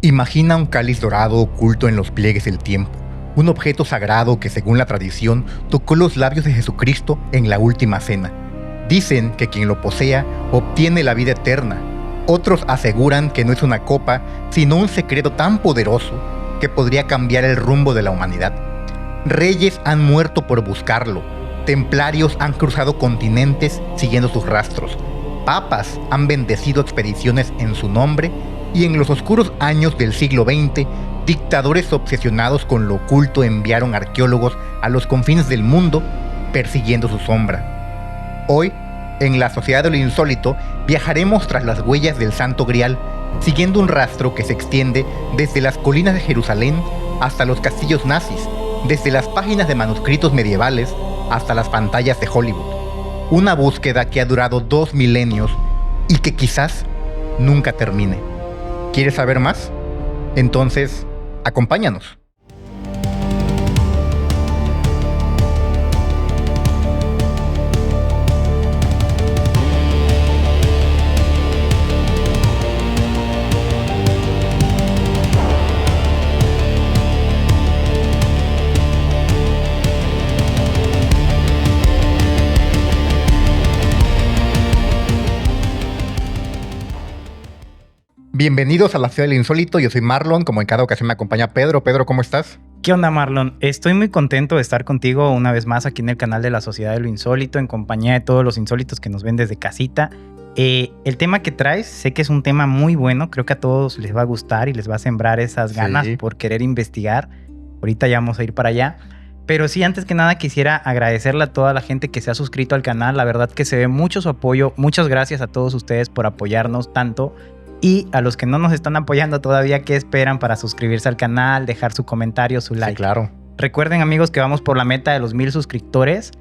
Imagina un cáliz dorado oculto en los pliegues del tiempo, un objeto sagrado que según la tradición tocó los labios de Jesucristo en la última cena. Dicen que quien lo posea obtiene la vida eterna. Otros aseguran que no es una copa, sino un secreto tan poderoso que podría cambiar el rumbo de la humanidad. Reyes han muerto por buscarlo, templarios han cruzado continentes siguiendo sus rastros, papas han bendecido expediciones en su nombre y en los oscuros años del siglo XX, dictadores obsesionados con lo oculto enviaron arqueólogos a los confines del mundo persiguiendo su sombra. Hoy, en la Sociedad de lo Insólito, viajaremos tras las huellas del Santo Grial, siguiendo un rastro que se extiende desde las colinas de Jerusalén hasta los castillos nazis, desde las páginas de manuscritos medievales hasta las pantallas de Hollywood. Una búsqueda que ha durado 2 milenios y que quizás nunca termine. ¿Quieres saber más? Entonces, acompáñanos. Bienvenidos a la Ciudad del Insólito, yo soy Marlon, como en cada ocasión me acompaña Pedro. Pedro, ¿cómo estás? ¿Qué onda, Marlon? Estoy muy contento de estar contigo una vez más aquí en el canal de la Sociedad de lo Insólito, en compañía de todos los insólitos que nos ven desde casita. El tema que traes, sé que es un tema muy bueno, creo que a todos les va a gustar y les va a sembrar esas ganas por querer investigar. Ahorita ya vamos a ir para allá. Pero sí, antes que nada quisiera agradecerle a toda la gente que se ha suscrito al canal. La verdad que se ve mucho su apoyo. Muchas gracias a todos ustedes por apoyarnos tanto. Y a los que no nos están apoyando todavía, ¿qué esperan para suscribirse al canal, dejar su comentario, su like? Sí, claro. Recuerden, amigos, que vamos por la meta de los 1000 suscriptores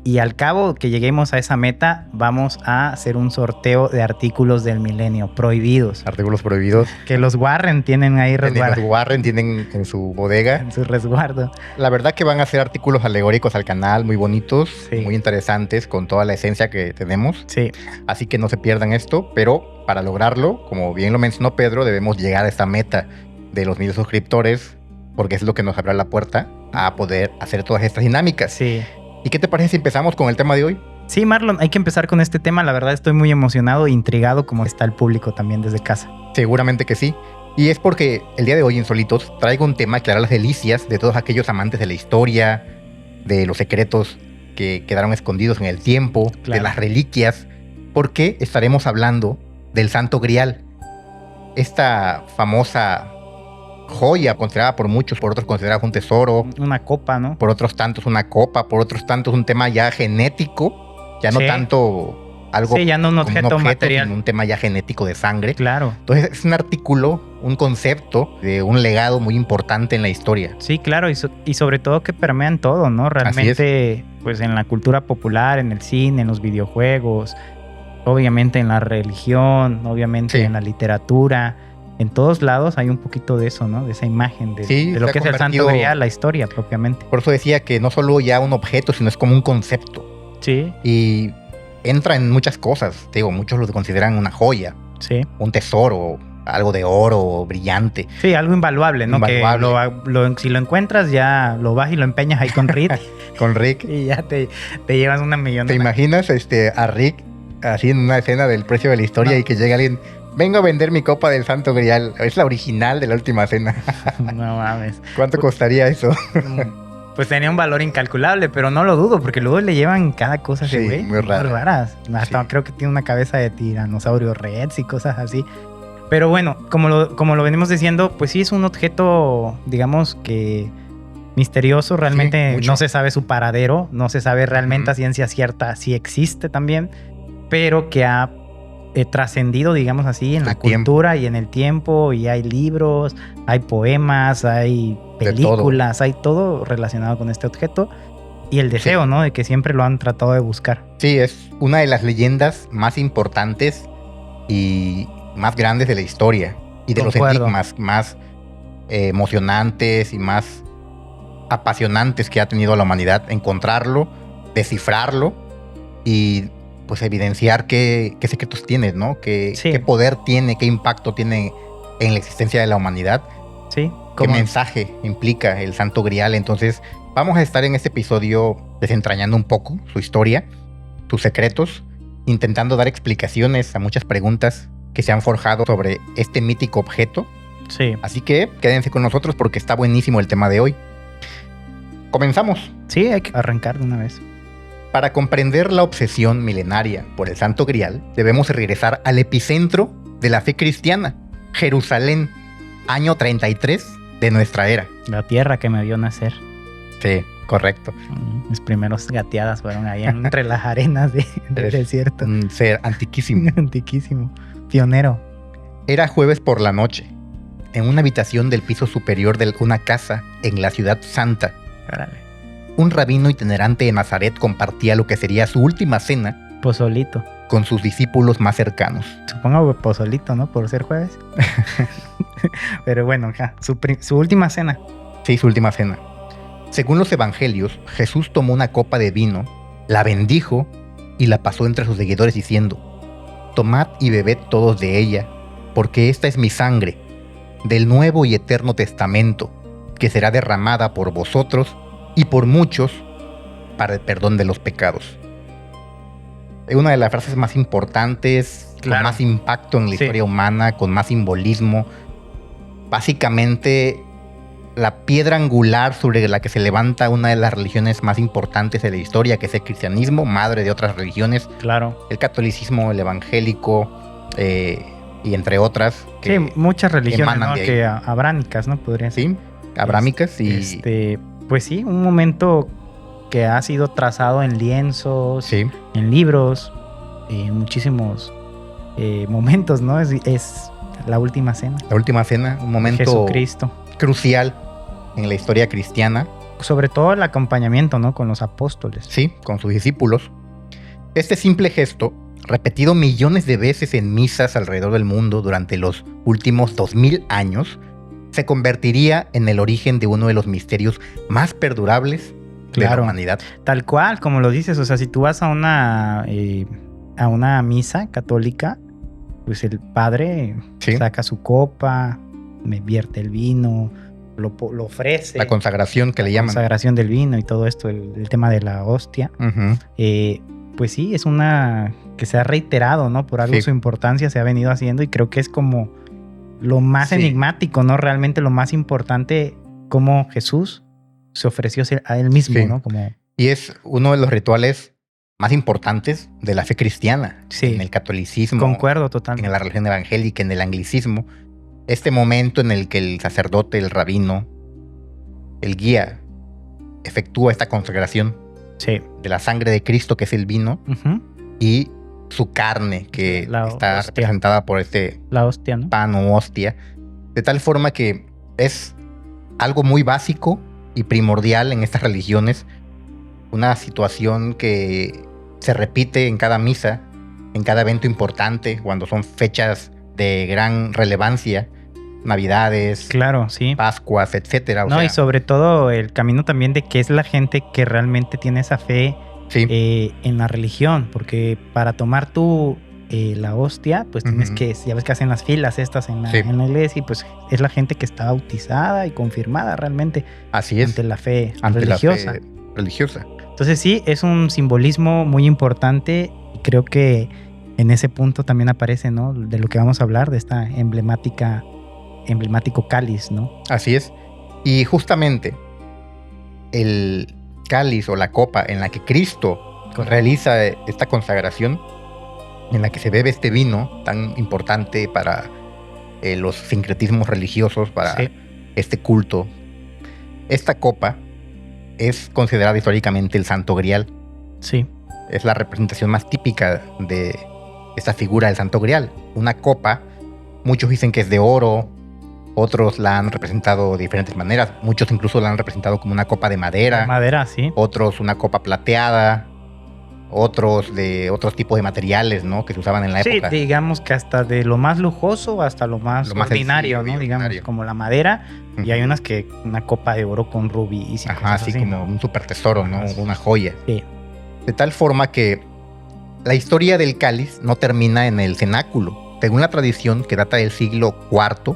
y al cabo que lleguemos a esa meta vamos a hacer un sorteo de artículos del milenio prohibidos. Artículos prohibidos. Que los Warren tienen ahí resguardo. Los Warren tienen en su bodega. En su resguardo. La verdad que van a ser artículos alegóricos al canal, muy bonitos, Sí. muy interesantes, con toda la esencia que tenemos. Sí, Así que no se pierdan esto, pero para lograrlo, como bien lo mencionó Pedro, debemos llegar a esta meta de los 1000 suscriptores, porque es lo que nos abrirá la puerta a poder hacer todas estas dinámicas. sí. ¿Y qué te parece si empezamos con el tema de hoy? Sí, Marlon, hay que empezar con este tema. La verdad estoy muy emocionado e intrigado como está el público también desde casa. Seguramente que sí. Y es porque el día de hoy, Insólitos, traigo un tema que hará las delicias de todos aquellos amantes de la historia, de los secretos que quedaron escondidos en el tiempo, Claro. de las reliquias, porque estaremos hablando del Santo Grial. Esta famosa joya considerada por muchos, por otros considerada un tesoro, Una copa, ¿no? por otros tantos una copa, por otros tantos un tema ya genético, ya no Sí. tanto algo Sí, ya no un como objeto material. sino un tema ya genético de sangre. Claro. Entonces es un artículo, un concepto de un legado muy importante en la historia. Sí, claro, y sobre todo que permean todo, ¿no? Realmente, pues en la cultura popular, en el cine, en los videojuegos, obviamente en la religión, obviamente Sí. en la literatura, en todos lados hay un poquito de eso, ¿no? De esa imagen de Sí, lo se que ha es el Santo convertido- Grial, la historia propiamente. Por eso decía que no solo ya un objeto, sino es como un concepto. Sí, Y entra en muchas cosas. Te digo, muchos lo consideran una joya, sí. un tesoro, algo de oro brillante. Sí, algo invaluable, ¿no? Invaluable. Que si lo encuentras ya lo vas y lo empeñas ahí con Reed Con Rick. y ya te llevas una millón. ¿Te imaginas a Rick así en una escena del precio de la historia No. y que llega alguien, vengo a vender mi copa del Santo Grial? Es la original de la última cena. No mames. ¿Cuánto costaría eso? Pues tenía un valor incalculable, pero no lo dudo, porque luego le llevan cada cosa a ese Sí, güey. muy raro. raras. Hasta Sí. creo que tiene una cabeza de tiranosaurio rex y cosas así. Pero bueno, como lo venimos diciendo, pues sí es un objeto, digamos que misterioso. Realmente mucho. no se sabe su paradero, no se sabe realmente Ujú. a ciencia cierta si existe también, pero que ha trascendido, digamos así, en la El tiempo. cultura y en el tiempo, y hay libros, hay poemas, hay De películas, hay todo relacionado con este objeto y el deseo, ¿no? De que siempre lo han tratado de buscar. Sí, es una de las leyendas más importantes y más grandes de la historia y de los Concuerdo. enigmas más emocionantes y más apasionantes que ha tenido la humanidad. Encontrarlo, descifrarlo y pues evidenciar qué secretos tiene, ¿no? Sí. Qué poder tiene, qué impacto tiene en la existencia de la humanidad. Sí. ¿Qué mensaje implica el Santo Grial? Entonces, vamos a estar en este episodio desentrañando un poco su historia, sus secretos, intentando dar explicaciones a muchas preguntas que se han forjado sobre este mítico objeto. Sí. Así que quédense con nosotros porque está buenísimo el tema de hoy. Comenzamos. Sí, hay que arrancar de una vez. Para comprender la obsesión milenaria por el Santo Grial, debemos regresar al epicentro de la fe cristiana, Jerusalén, año 33 de nuestra era. La tierra que me vio nacer. Sí, correcto. Mis primeros gateadas fueron ahí entre las arenas del desierto. Un ser antiquísimo. Antiquísimo. Pionero. Era jueves por la noche, en una habitación del piso superior de una casa en la ciudad santa. Órale. Un rabino itinerante de Nazaret compartía lo que sería su última cena Pozolito. con sus discípulos más cercanos. Supongo pozolito, ¿no? Por ser jueves. Pero bueno, su última cena. Sí, su última cena. Según los evangelios, Jesús tomó una copa de vino, la bendijo y la pasó entre sus seguidores diciendo: tomad y bebed todos de ella, porque esta es mi sangre, del nuevo y eterno testamento, que será derramada por vosotros y por muchos para el perdón de los pecados. Es una de las frases más importantes, Claro. con más impacto en la historia humana, con más simbolismo. Básicamente, la piedra angular sobre la que se levanta una de las religiones más importantes de la historia, que es el cristianismo, madre de otras religiones, Claro. el catolicismo, el evangélico, y entre otras. Que, sí, muchas religiones, emanan ¿no? de ahí. Que abrámicas, ¿no? Podría ser. sí, abrámicas y... Pues sí, un momento que ha sido trazado en lienzos, sí, en libros, en muchísimos momentos, ¿no? Es la última cena. la última cena, un momento Jesucristo. crucial en la historia cristiana. Sobre todo el acompañamiento, ¿no? Con los apóstoles. Sí, con sus discípulos. Este simple gesto, repetido millones de veces en misas alrededor del mundo durante los últimos 2000 años, se convertiría en el origen de uno de los misterios más perdurables de la Claro. humanidad. Tal cual, como lo dices, o sea, si tú vas a una misa católica, pues el padre Sí. saca su copa, me vierte el vino, lo ofrece. La consagración que le llaman. Consagración del vino y todo esto, el tema de la hostia. Ujú. Pues sí, es una que se ha reiterado, ¿no? Por algo Sí. su importancia se ha venido haciendo y creo que es como lo más Sí. enigmático, ¿no? Realmente lo más importante, cómo Jesús se ofreció a él mismo, Sí. ¿no? Como, Y es uno de los rituales más importantes de la fe cristiana. Sí. En el catolicismo, concuerdo totalmente. en la religión evangélica, en el anglicismo. Este momento en el que el sacerdote, el rabino, el guía, efectúa esta consagración Sí. de la sangre de Cristo, que es el vino, Ujú. y su carne, que La está hostia. representada por este La hostia, ¿no? pan o hostia, de tal forma que es algo muy básico y primordial en estas religiones, una situación que se repite en cada misa, en cada evento importante, cuando son fechas de gran relevancia, Navidades, Claro, sí. Pascuas, etcétera. O No, sea, y sobre todo el camino también de que es la gente que realmente tiene esa fe sí, en la religión, porque para tomar tú la hostia, pues tienes Ujú. que, ya ves que hacen las filas estas en la, Sí. en la iglesia, y pues es la gente que está bautizada y confirmada realmente así es, ante la fe ante religiosa. la fe religiosa. Entonces sí, es un simbolismo muy importante y creo que en ese punto también aparece, ¿no? De lo que vamos a hablar, de esta emblemático cáliz, ¿no? Así es. Y justamente el cáliz o la copa en la que Cristo realiza esta consagración, en la que se bebe este vino tan importante para los sincretismos religiosos, para Sí. este culto. Esta copa es considerada históricamente el Santo Grial. Sí, Es la representación más típica de esta figura del Santo Grial. Una copa, muchos dicen que es de oro, otros la han representado de diferentes maneras, muchos incluso la han representado como una copa de madera, madera, sí. otros una copa plateada, otros de otros tipos de materiales, ¿no? Que se usaban en la Sí, época. digamos que hasta de lo más lujoso hasta lo más Lo más ordinario, sencillo, ¿no? Digamos, ordinario. como la madera. Y hay Ujú. unas que una copa de oro con rubíes y Ajá, cosas así así. como un super tesoro, ¿no? Ajá. Una joya. Sí. De tal forma que la historia del cáliz no termina en el cenáculo. Según la tradición, que data del siglo IV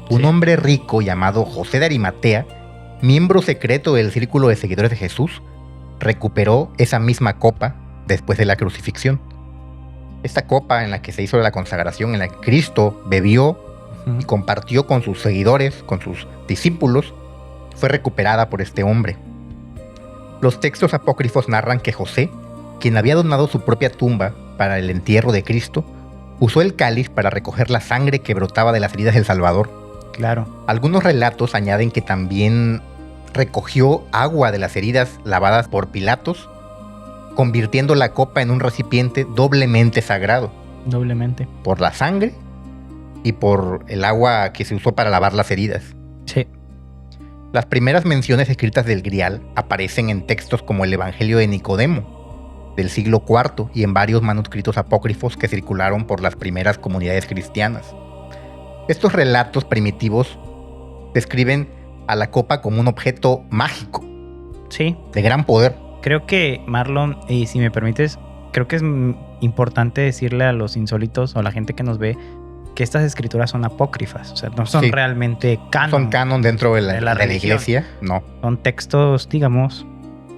un Sí. hombre rico llamado José de Arimatea, miembro secreto del círculo de seguidores de Jesús, recuperó esa misma copa después de la crucifixión. Esta copa en la que se hizo la consagración, en la que Cristo bebió y compartió con sus seguidores, con sus discípulos, fue recuperada por este hombre. Los textos apócrifos narran que José, quien había donado su propia tumba para el entierro de Cristo, usó el cáliz para recoger la sangre que brotaba de las heridas del Salvador. Claro. Algunos relatos añaden que también recogió agua de las heridas lavadas por Pilatos, convirtiendo la copa en un recipiente doblemente sagrado, Doblemente. por la sangre y por el agua que se usó para lavar las heridas. Sí. Las primeras menciones escritas del Grial aparecen en textos como el Evangelio de Nicodemo, del siglo IV, y en varios manuscritos apócrifos que circularon por las primeras comunidades cristianas. Estos relatos primitivos describen a la copa como un objeto mágico, Sí. de gran poder. Creo que, Marlon, y si me permites, creo que es importante decirle a los insólitos o a la gente que nos ve que estas escrituras son apócrifas, o sea, no son Sí. realmente canon. Son canon dentro de la religión. iglesia, no. Son textos, digamos,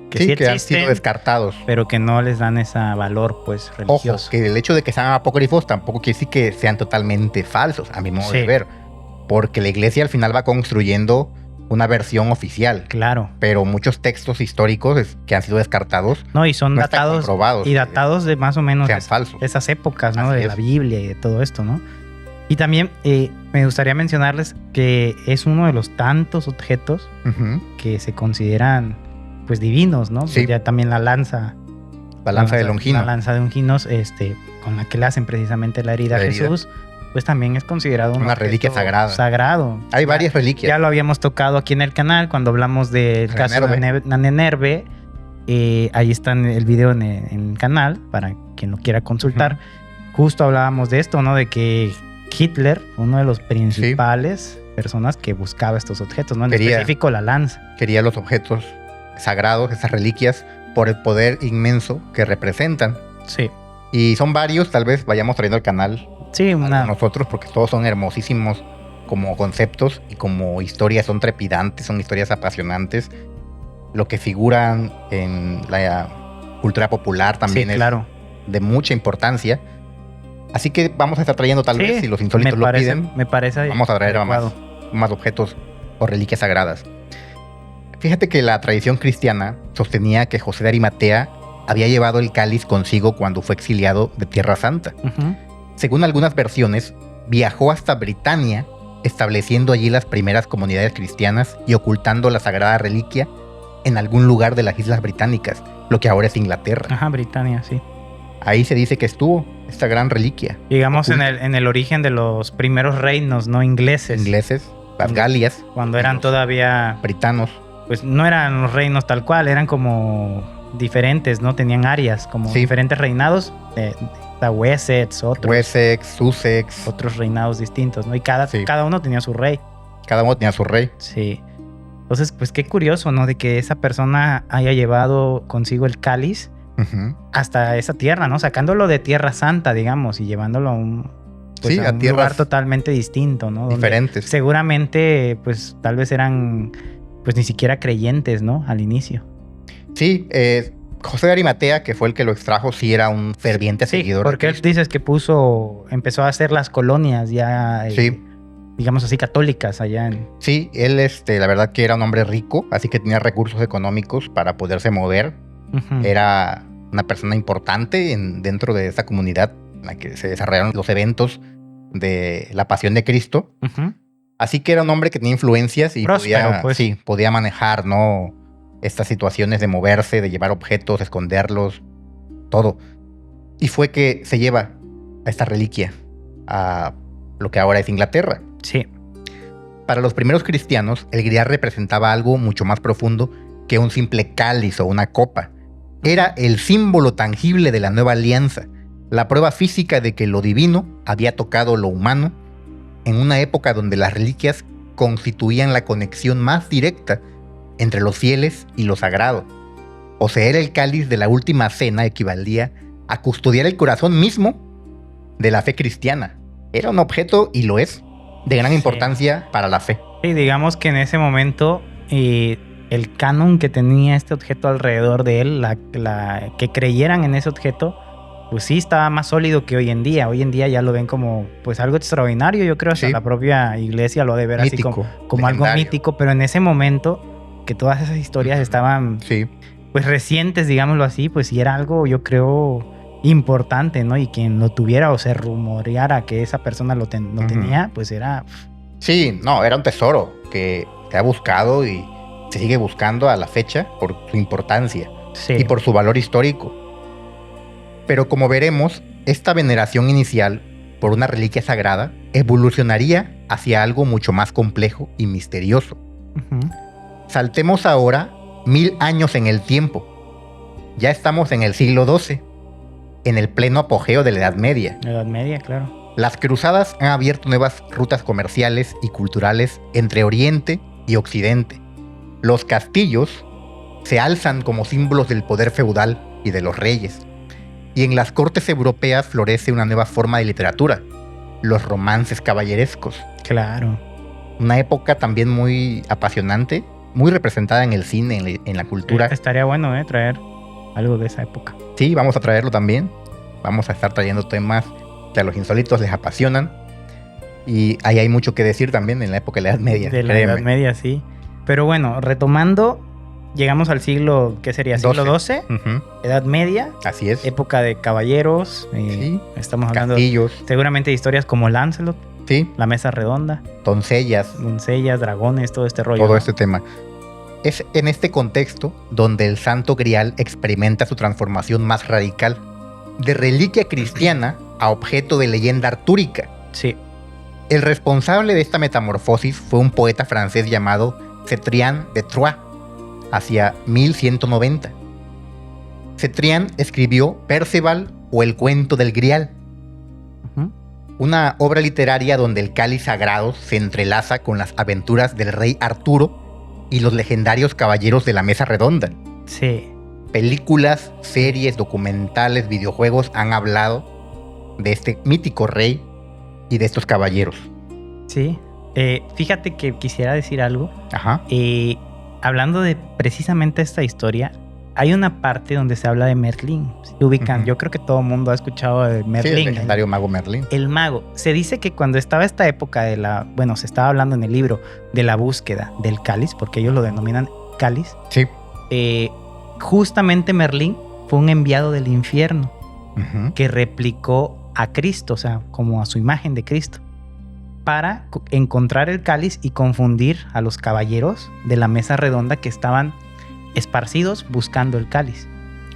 que sí, Que han existen, sido descartados. pero que no les dan ese valor, pues, Ojo, religioso. que el hecho de que sean apócrifos tampoco quiere decir que sean totalmente falsos, a mi modo de Sí. ver. Porque la iglesia al final va construyendo una versión oficial. Claro. Pero muchos textos históricos que han sido descartados No, y son no están datados comprobados. y datados de más o menos sean falsos. esas épocas, ¿no? Así De es. la Biblia y de todo esto, ¿no? Y también me gustaría mencionarles que es uno de los tantos objetos Ujú. que se consideran, pues, divinos, ¿no? Sí. Ya también la lanza. La lanza de Longino. La lanza de Longinos, con la que le hacen precisamente la herida a La herida. Jesús, pues también es considerado un Una objeto reliquia sagrada. Sagrado. Hay Ya- varias reliquias. Ya lo habíamos tocado aquí en el canal cuando hablamos del caso de Nanenerve. Ahí está en el video en el canal para quien lo quiera consultar. Justo hablábamos de esto, ¿no? De que Hitler fue uno de los principales personas que buscaba estos objetos, ¿no? En específico la lanza. Quería los objetos sagrados, esas reliquias, por el poder inmenso que representan. Sí. Y son varios, tal vez vayamos trayendo al canal Sí, a una. nosotros, porque todos son hermosísimos como conceptos y como historias, son trepidantes, son historias apasionantes. Lo que figuran en la cultura popular también Sí, es claro. de mucha importancia. Así que vamos a estar trayendo tal Sí, vez, si los insólitos lo piden, Me parece. vamos a traer a adecuado. más objetos o reliquias sagradas. Fíjate que la tradición cristiana sostenía que José de Arimatea había llevado el cáliz consigo cuando fue exiliado de Tierra Santa. Ujú. Según algunas versiones, viajó hasta Britania, estableciendo allí las primeras comunidades cristianas y ocultando la sagrada reliquia en algún lugar de las Islas Británicas, lo que ahora es Inglaterra. Ajá, Britania, sí. Ahí se dice que estuvo esta gran reliquia. Digamos en Oculta. el origen de los primeros reinos, ¿no? Ingleses. Ingleses, las Galias, Cuando eran los todavía, britanos. pues no eran los reinos tal cual, eran como diferentes, ¿no? Tenían áreas, como Sí. diferentes reinados. Está Wessex, Wessex, Sussex, otros reinados distintos, ¿no? Y cada Sí. uno tenía su rey. cada uno tenía su rey. Sí. Entonces, pues qué curioso, ¿no? De que esa persona haya llevado consigo el cáliz Ujú. hasta esa tierra, ¿no? Sacándolo de Tierra Santa, digamos, y llevándolo a un, pues, Sí, a a un tierras lugar totalmente distinto, ¿no? Donde diferentes. seguramente, pues tal vez eran, pues ni siquiera creyentes, ¿no? Al inicio. Sí, José de Arimatea, que fue el que lo extrajo, sí era un ferviente Sí, seguidor. porque de él Cristo. dices que empezó a hacer las colonias ya, Sí. digamos así, católicas allá en... Sí, él, la verdad que era un hombre rico, así que tenía recursos económicos para poderse mover. Ujú. Era una persona importante dentro de esa comunidad en la que se desarrollaron los eventos de la Pasión de Cristo. Ujú. Así que era un hombre que tenía influencias y Próspero, podía, pues. sí, podía manejar, ¿no? Estas situaciones de moverse, de llevar objetos, esconderlos, todo. Y fue que se lleva a esta reliquia a lo que ahora es Inglaterra. Sí, Para los primeros cristianos, el grial representaba algo mucho más profundo que un simple cáliz o una copa. Era el símbolo tangible de la nueva alianza, la prueba física de que lo divino había tocado lo humano en una época donde las reliquias constituían la conexión más directa entre los fieles y lo sagrado. Poseer el cáliz de la última cena equivalía a custodiar el corazón mismo de la fe cristiana. Era un objeto, y lo es, de gran Sí. importancia para la fe. Sí, digamos que en ese momento el canon que tenía este objeto alrededor de él, que creyeran en ese objeto, pues sí estaba más sólido que hoy en día. Hoy en día ya lo ven como pues algo extraordinario. Yo creo hasta Sí. la propia iglesia lo ha de ver así Mítico, como algo legendario. mítico, pero en ese momento que todas esas historias Ujú. estaban Sí, pues recientes, digámoslo así, pues sí era algo, yo creo, importante, ¿no? Y quien lo tuviera o se rumoreara que esa persona lo Ujú. tenía, pues era... sí, no, era un tesoro que se ha buscado y se sigue buscando a la fecha por su importancia Sí. y por su valor histórico. Pero como veremos, esta veneración inicial por una reliquia sagrada evolucionaría hacia algo mucho más complejo y misterioso. Ujú. Saltemos ahora 1000 años en el tiempo. Ya estamos en el siglo XII, en el pleno apogeo de la Edad Media. Edad Media, claro. Las cruzadas han abierto nuevas rutas comerciales y culturales entre Oriente y Occidente. Los castillos se alzan como símbolos del poder feudal y de los reyes. Y en las cortes europeas florece una nueva forma de literatura, los romances caballerescos. Claro. Una época también muy apasionante, muy representada en el cine, en la cultura. Estaría bueno, traer algo de esa época. Sí, vamos a traerlo también. Vamos a estar trayendo temas que a los insólitos les apasionan. Y ahí hay mucho que decir también en la época de la Edad Media. De la créeme. Edad Media, sí. Pero bueno, retomando, llegamos al siglo, ¿qué sería? Siglo XII, Ujú, Edad Media, así es. época de caballeros. Sí. Estamos hablando Castillos, seguramente de historias como Lancelot, sí. la mesa redonda, Doncellas, doncellas, dragones, todo este rollo. todo ¿no? este tema. Es en este contexto donde el Santo Grial experimenta su transformación más radical, de reliquia cristiana a objeto de leyenda artúrica. Sí. El responsable de esta metamorfosis fue un poeta francés llamado Cetrian de Troyes, hacia 1190. Cetrian escribió Perceval o El cuento del Grial, Ujú. una obra literaria donde el cáliz sagrado se entrelaza con las aventuras del rey Arturo y los legendarios caballeros de la mesa redonda. Sí. Películas, series, documentales, videojuegos han hablado de este mítico rey y de estos caballeros. Sí. Fíjate que quisiera decir algo. Ajá. Hablando de precisamente esta historia, hay una parte donde se habla de Merlín. Se ubican. Ujú. Yo creo que todo el mundo ha escuchado de Sí, el Merlín. legendario mago Merlín. El mago. Se dice que cuando estaba esta época se estaba hablando en el libro de la búsqueda del cáliz, porque ellos lo denominan cáliz. Sí. Justamente Merlín fue un enviado del infierno Ujú. que replicó a Cristo, o sea, como a su imagen de Cristo, para encontrar el cáliz y confundir a los caballeros de la mesa redonda que estaban esparcidos buscando el cáliz.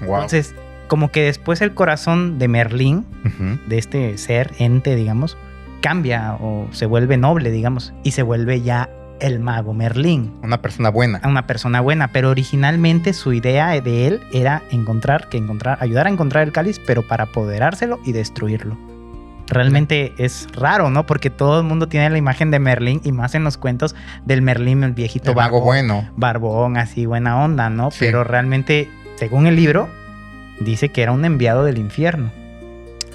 Wow. Entonces, como que después el corazón de Merlín, Ujú. de este ser, ente, digamos, cambia o se vuelve noble, digamos, y se vuelve ya el mago Merlín, Una persona buena. una persona buena, pero originalmente su idea de él era ayudar a encontrar el cáliz, pero para apoderárselo y destruirlo. Realmente es raro, ¿no? Porque todo el mundo tiene la imagen de Merlín y más en los cuentos del Merlín, el viejito El mago barbón, bueno. barbón, así buena onda, ¿no? Sí. Pero realmente, según el libro, dice que era un enviado del infierno.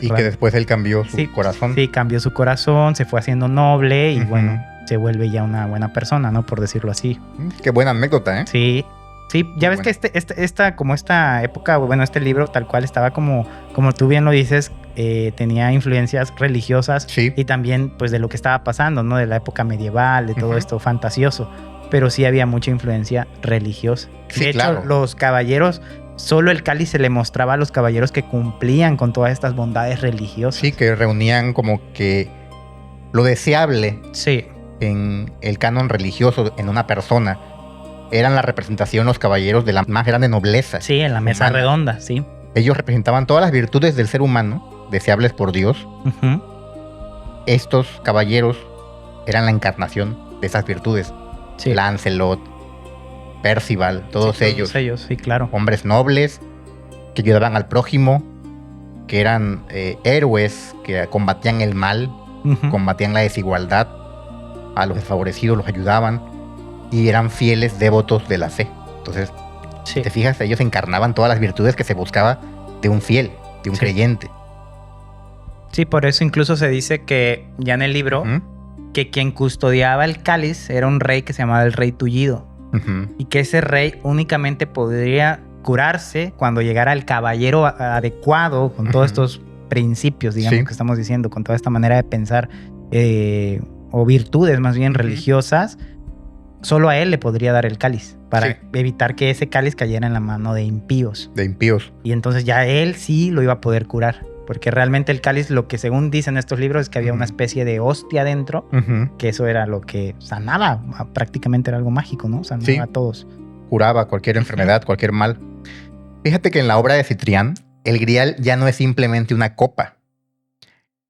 Y que después él cambió su corazón. Sí, cambió su corazón, se fue haciendo noble y Ujú. bueno, se vuelve ya una buena persona, ¿no? Por decirlo así. Qué buena anécdota, ¿eh? Sí, sí, ya ves Bueno. que esta época, bueno, este libro tal cual estaba como tú bien lo dices, tenía influencias religiosas Sí. y también pues de lo que estaba pasando, ¿no? De la época medieval, de todo Ujú. esto fantasioso, pero sí había mucha influencia religiosa. Sí, De hecho, claro. los caballeros, solo el cáliz se le mostraba a los caballeros que cumplían con todas estas bondades religiosas. Sí, que reunían como que lo deseable Sí, en el canon religioso en una persona eran la representación los caballeros de la más grande nobleza. sí, en la mesa humana. redonda, sí. Ellos representaban todas las virtudes del ser humano, deseables por Dios. Ujú. Estos caballeros eran la encarnación de esas virtudes. Sí. Lancelot, Percival, todos Sí, ellos. Todos ellos, sí, claro. Hombres nobles que ayudaban al prójimo, que eran héroes que combatían el mal, Ujú. combatían la desigualdad, a los desfavorecidos los ayudaban y eran fieles devotos de la fe. Entonces, Sí. si te fijas, ellos encarnaban todas las virtudes que se buscaba de un fiel, de un Sí. creyente. Sí, por eso incluso se dice que ya en el libro Ujú. que quien custodiaba el cáliz era un rey que se llamaba el rey Tullido. Y que ese rey únicamente podría curarse cuando llegara el caballero adecuado con todos estos principios, digamos, que estamos diciendo, con toda esta manera de pensar o virtudes más bien religiosas. Solo a él le podría dar el cáliz para evitar que ese cáliz cayera en la mano de impíos. De impíos. Y entonces ya él sí lo iba a poder curar. Porque realmente el cáliz, lo que según dicen estos libros, es que había una especie de hostia dentro, que eso era lo que sanaba. Prácticamente era algo mágico, ¿no? Sanaba a todos. Curaba cualquier enfermedad, cualquier mal. Fíjate que en la obra de Citrián, el grial ya no es simplemente una copa.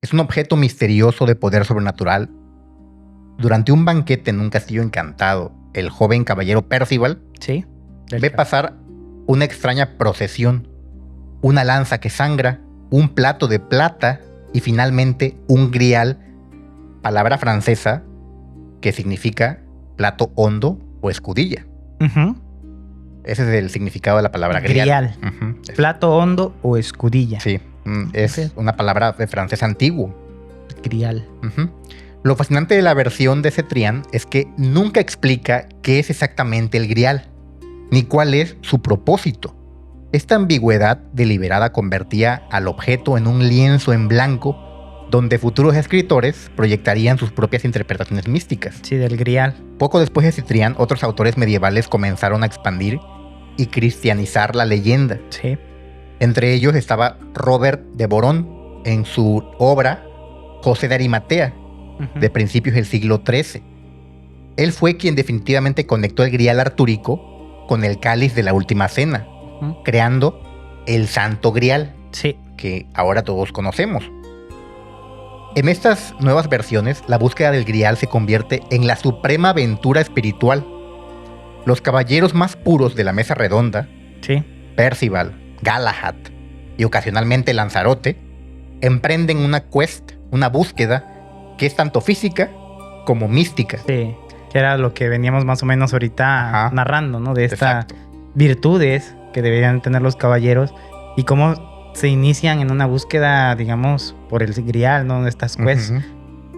Es un objeto misterioso de poder sobrenatural. Durante un banquete en un castillo encantado, el joven caballero Percival ve pasar una extraña procesión, una lanza que sangra, un plato de plata y finalmente un grial, palabra francesa que significa plato hondo o escudilla. Ese es el significado de la palabra grial. Plato hondo o escudilla. Sí, es una palabra de francés antiguo. Grial. Lo fascinante de la versión de Cetrián es que nunca explica qué es exactamente el grial, ni cuál es su propósito. Esta ambigüedad deliberada convertía al objeto en un lienzo en blanco donde futuros escritores proyectarían sus propias interpretaciones místicas. Sí, del grial. Poco después de Citrián, otros autores medievales comenzaron a expandir y cristianizar la leyenda. Sí. Entre ellos estaba Robert de Borón en su obra José de Arimatea, de principios del siglo XIII. Él fue quien definitivamente conectó el grial artúrico con el cáliz de la Última Cena, creando el Santo Grial, que ahora todos conocemos. En estas nuevas versiones, la búsqueda del grial se convierte en la suprema aventura espiritual. Los caballeros más puros de la mesa redonda, Percival, Galahad y ocasionalmente Lanzarote, emprenden una quest, una búsqueda que es tanto física como mística. Sí, que era lo que veníamos más o menos ahorita narrando, ¿no? De estas virtudes que deberían tener los caballeros y cómo se inician en una búsqueda, digamos, por el grial, ¿no? Estas quests,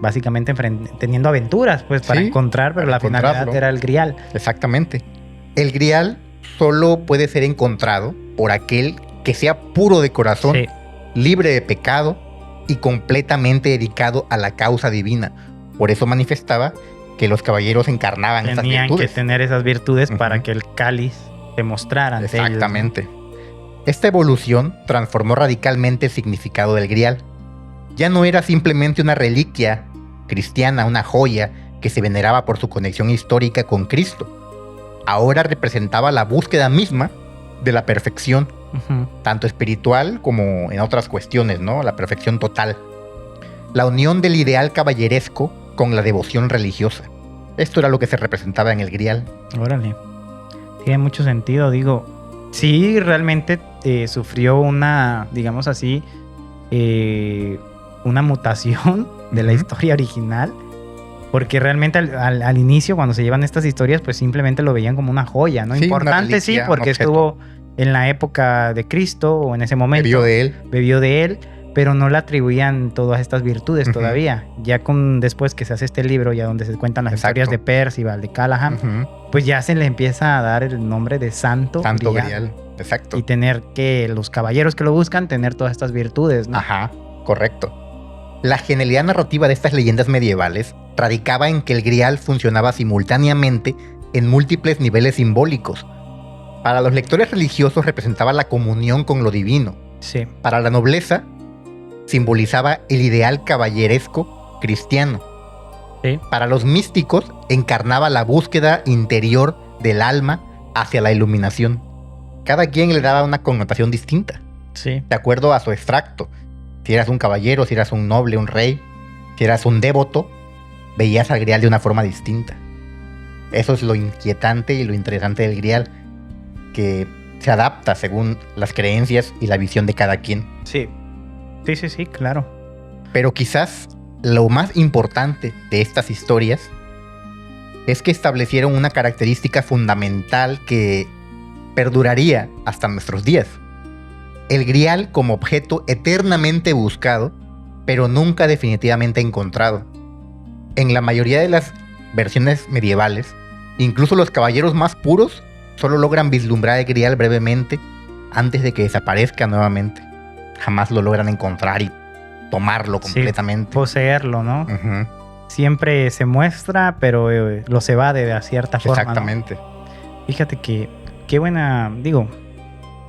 básicamente teniendo aventuras, pues, para encontrar, pero la finalidad era el grial. Exactamente. El grial solo puede ser encontrado por aquel que sea puro de corazón, libre de pecado y completamente dedicado a la causa divina. Por eso manifestaba que los caballeros encarnaban esas virtudes. Tenían que tener esas virtudes para que el cáliz se mostrara ante ellos. Exactamente. Esta evolución transformó radicalmente el significado del grial. Ya no era simplemente una reliquia cristiana, una joya que se veneraba por su conexión histórica con Cristo. Ahora representaba la búsqueda misma de la perfección, tanto espiritual como en otras cuestiones, ¿no? La perfección total. La unión del ideal caballeresco con la devoción religiosa. Esto era lo que se representaba en el grial. Órale. Tiene mucho sentido, digo. Sí, realmente sufrió una, digamos así, una mutación de la historia original. Porque realmente al inicio, cuando se llevan estas historias, pues simplemente lo veían como una joya, ¿no? Sí, importante, reliquia, sí, porque estuvo en la época de Cristo o en ese momento. Bebió de él, pero no le atribuían todas estas virtudes todavía. Ya después que se hace este libro, ya donde se cuentan las historias de Percival, de Galahad, pues ya se le empieza a dar el nombre de Santo Grial. Exacto. Y tener que los caballeros que lo buscan, tener todas estas virtudes, ¿no? Ajá, correcto. La genialidad narrativa de estas leyendas medievales radicaba en que el grial funcionaba simultáneamente en múltiples niveles simbólicos. Para los lectores religiosos representaba la comunión con lo divino. Sí. Para la nobleza simbolizaba el ideal caballeresco cristiano. Sí. Para los místicos encarnaba la búsqueda interior del alma hacia la iluminación. Cada quien le daba una connotación distinta, de acuerdo a su extracto. Si eras un caballero, si eras un noble, un rey, si eras un devoto, veías al grial de una forma distinta. Eso es lo inquietante y lo interesante del grial, que se adapta según las creencias y la visión de cada quien. Sí, claro. Pero quizás lo más importante de estas historias es que establecieron una característica fundamental que perduraría hasta nuestros días. El grial como objeto eternamente buscado, pero nunca definitivamente encontrado. En la mayoría de las versiones medievales, incluso los caballeros más puros solo logran vislumbrar el grial brevemente antes de que desaparezca nuevamente. Jamás lo logran encontrar y tomarlo completamente. Poseerlo, ¿no? Ujú. Siempre se muestra, pero los evade de cierta forma. Exactamente. ¿No? Fíjate que qué buena, digo,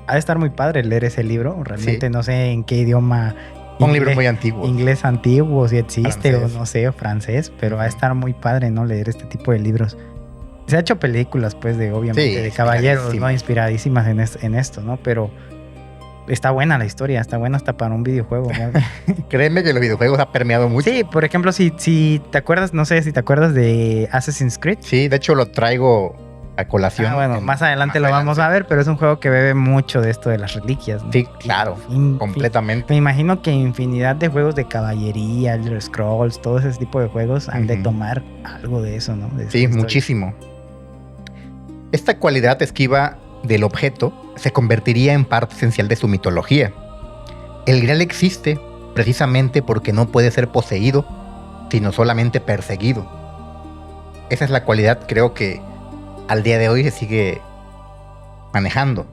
ha de estar muy padre leer ese libro. Realmente no sé en qué idioma. Un libro muy antiguo. Inglés antiguo, si existe, Francés. o no sé, o francés, pero va a estar muy padre, ¿no? Leer este tipo de libros. Se ha hecho películas, pues, obviamente, de caballeros, ¿no? Inspiradísimas en esto, ¿no? Pero está buena la historia, está buena hasta para un videojuego, ¿no? Créeme que los videojuegos han permeado mucho. Sí, por ejemplo, si te acuerdas, no sé si te acuerdas de Assassin's Creed. Sí, de hecho lo traigo a colación. Bueno, más adelante lo vamos a ver, pero es un juego que bebe mucho de esto de las reliquias, ¿no? Sí, claro, completamente. Me imagino que infinidad de juegos de caballería, Elder Scrolls, todo ese tipo de juegos han de tomar algo de eso, ¿no? Sí, muchísimo. Esta cualidad esquiva del objeto se convertiría en parte esencial de su mitología. El Grial existe precisamente porque no puede ser poseído, sino solamente perseguido. Esa es la cualidad, creo que al día de hoy se sigue manejando.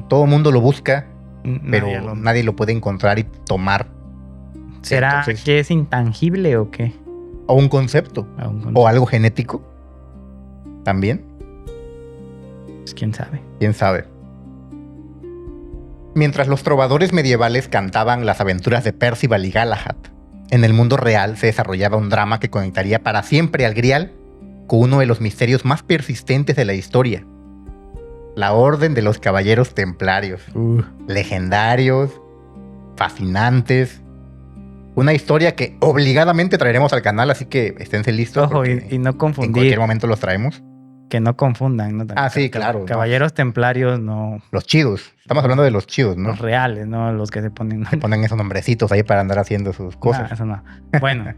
Todo el mundo lo busca, pero nadie lo puede encontrar y tomar. ¿Será entonces, que es intangible o qué? O un concepto. O algo genético. También. Pues quién sabe. Quién sabe. Mientras los trovadores medievales cantaban las aventuras de Percival y Galahad, en el mundo real se desarrollaba un drama que conectaría para siempre al Grial con uno de los misterios más persistentes de la historia: la Orden de los Caballeros Templarios. Legendarios, fascinantes. Una historia que obligadamente traeremos al canal, así que esténse listos. Ojo, y no confundir. En cualquier momento los traemos. Que no confundan, ¿no? Sí, claro. Caballeros Templarios, no. Los chidos. Estamos hablando de los chidos, ¿no? Los reales, ¿no? Los que se ponen. Se ponen esos nombrecitos ahí para andar haciendo sus cosas. Eso no. Bueno.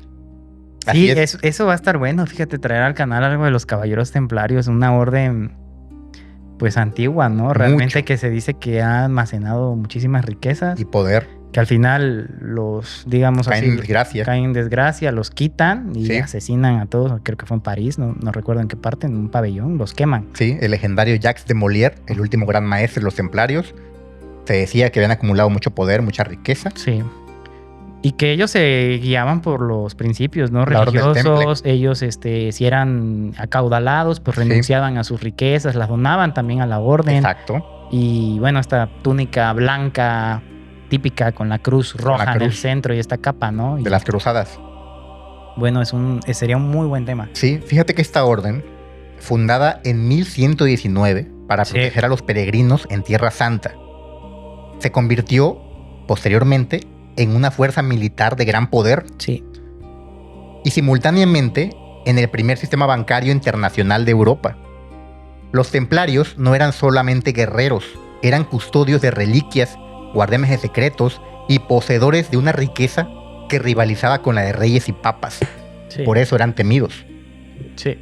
Sí, eso va a estar bueno. Fíjate, traer al canal algo de los Caballeros Templarios, una orden, pues, antigua, ¿no? Realmente que se dice que ha almacenado muchísimas riquezas. Y poder. Que al final los, digamos caen así, caen en desgracia, los quitan y asesinan a todos. Creo que fue en París, no recuerdo en qué parte, en un pabellón, los queman. Sí, el legendario Jacques de Molière, el último gran maestre de los templarios, se decía que habían acumulado mucho poder, mucha riqueza. Sí. Y que ellos se guiaban por los principios, ¿no? Religiosos. Ellos, si eran acaudalados, pues renunciaban a sus riquezas, las donaban también a la orden. Exacto. Y bueno, esta túnica blanca típica con la cruz roja en el centro y esta capa, ¿no? De las cruzadas. Bueno, sería un muy buen tema. Sí, fíjate que esta orden, fundada en 1119 para proteger a los peregrinos en Tierra Santa, se convirtió posteriormente en una fuerza militar de gran poder. Sí. Y simultáneamente en el primer sistema bancario internacional de Europa. Los templarios no eran solamente guerreros, eran custodios de reliquias, guardianes de secretos y poseedores de una riqueza que rivalizaba con la de reyes y papas. Sí. Por eso eran temidos. Sí.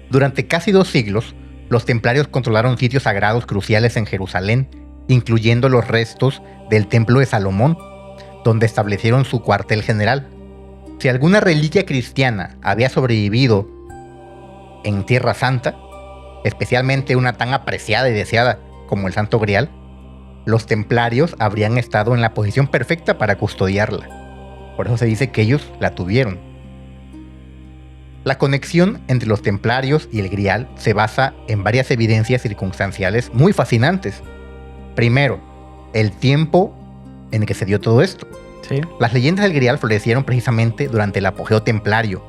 Durante casi 2 siglos, los templarios controlaron sitios sagrados cruciales en Jerusalén, incluyendo los restos del Templo de Salomón, donde establecieron su cuartel general. Si alguna reliquia cristiana había sobrevivido en Tierra Santa, especialmente una tan apreciada y deseada como el Santo Grial, los templarios habrían estado en la posición perfecta para custodiarla. Por eso se dice que ellos la tuvieron. La conexión entre los templarios y el Grial se basa en varias evidencias circunstanciales muy fascinantes. Primero, el tiempo en el que se dio todo esto. Sí. Las leyendas del Grial florecieron precisamente durante el apogeo templario,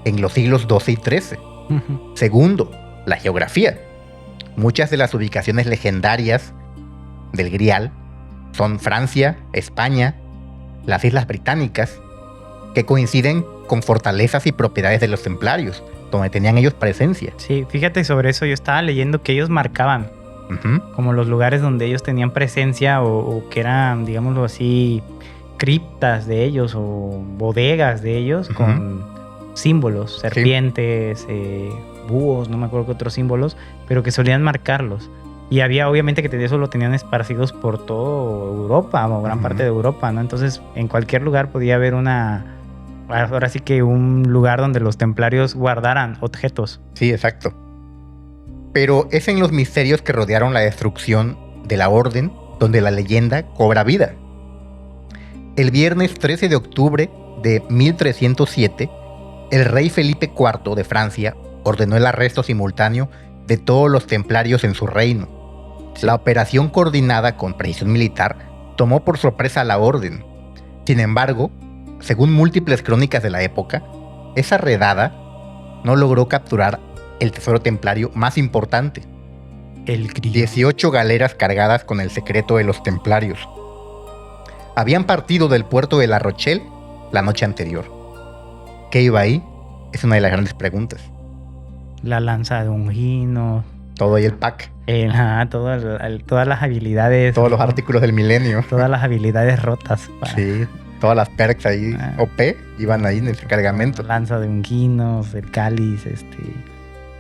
en los siglos XII y XIII. Segundo, la geografía. Muchas de las ubicaciones legendarias del Grial son Francia, España, las Islas Británicas, que coinciden con fortalezas y propiedades de los templarios, donde tenían ellos presencia. Sí, fíjate, sobre eso yo estaba leyendo que ellos marcaban como los lugares donde ellos tenían presencia o que eran, digámoslo así, criptas de ellos o bodegas de ellos con símbolos, serpientes, búhos, no me acuerdo qué otros símbolos, pero que solían marcarlos. Y había obviamente que eso lo tenían esparcidos por toda Europa o gran parte de Europa, ¿no? Entonces en cualquier lugar podía haber una ahora sí que un lugar donde los templarios guardaran objetos. Sí, exacto. Pero es en los misterios que rodearon la destrucción de la orden donde la leyenda cobra vida. El viernes 13 de octubre de 1307, el rey Felipe IV de Francia ordenó el arresto simultáneo de todos los templarios en su reino. La operación, coordinada con precisión militar, tomó por sorpresa a la orden. Sin embargo, según múltiples crónicas de la época, esa redada no logró capturar el tesoro templario más importante: El grillo. 18 galeras cargadas con el secreto de los templarios. Habían partido del puerto de La Rochelle la noche anterior. ¿Qué iba ahí? Es una de las grandes preguntas. La lanza de Ungino. Todo ahí el pack, Todas las habilidades. todos los artículos del milenio. Todas las habilidades rotas. Sí, todas las perks ahí Ah. OP iban ahí en el cargamento. Lanza de Unguinos, el cáliz,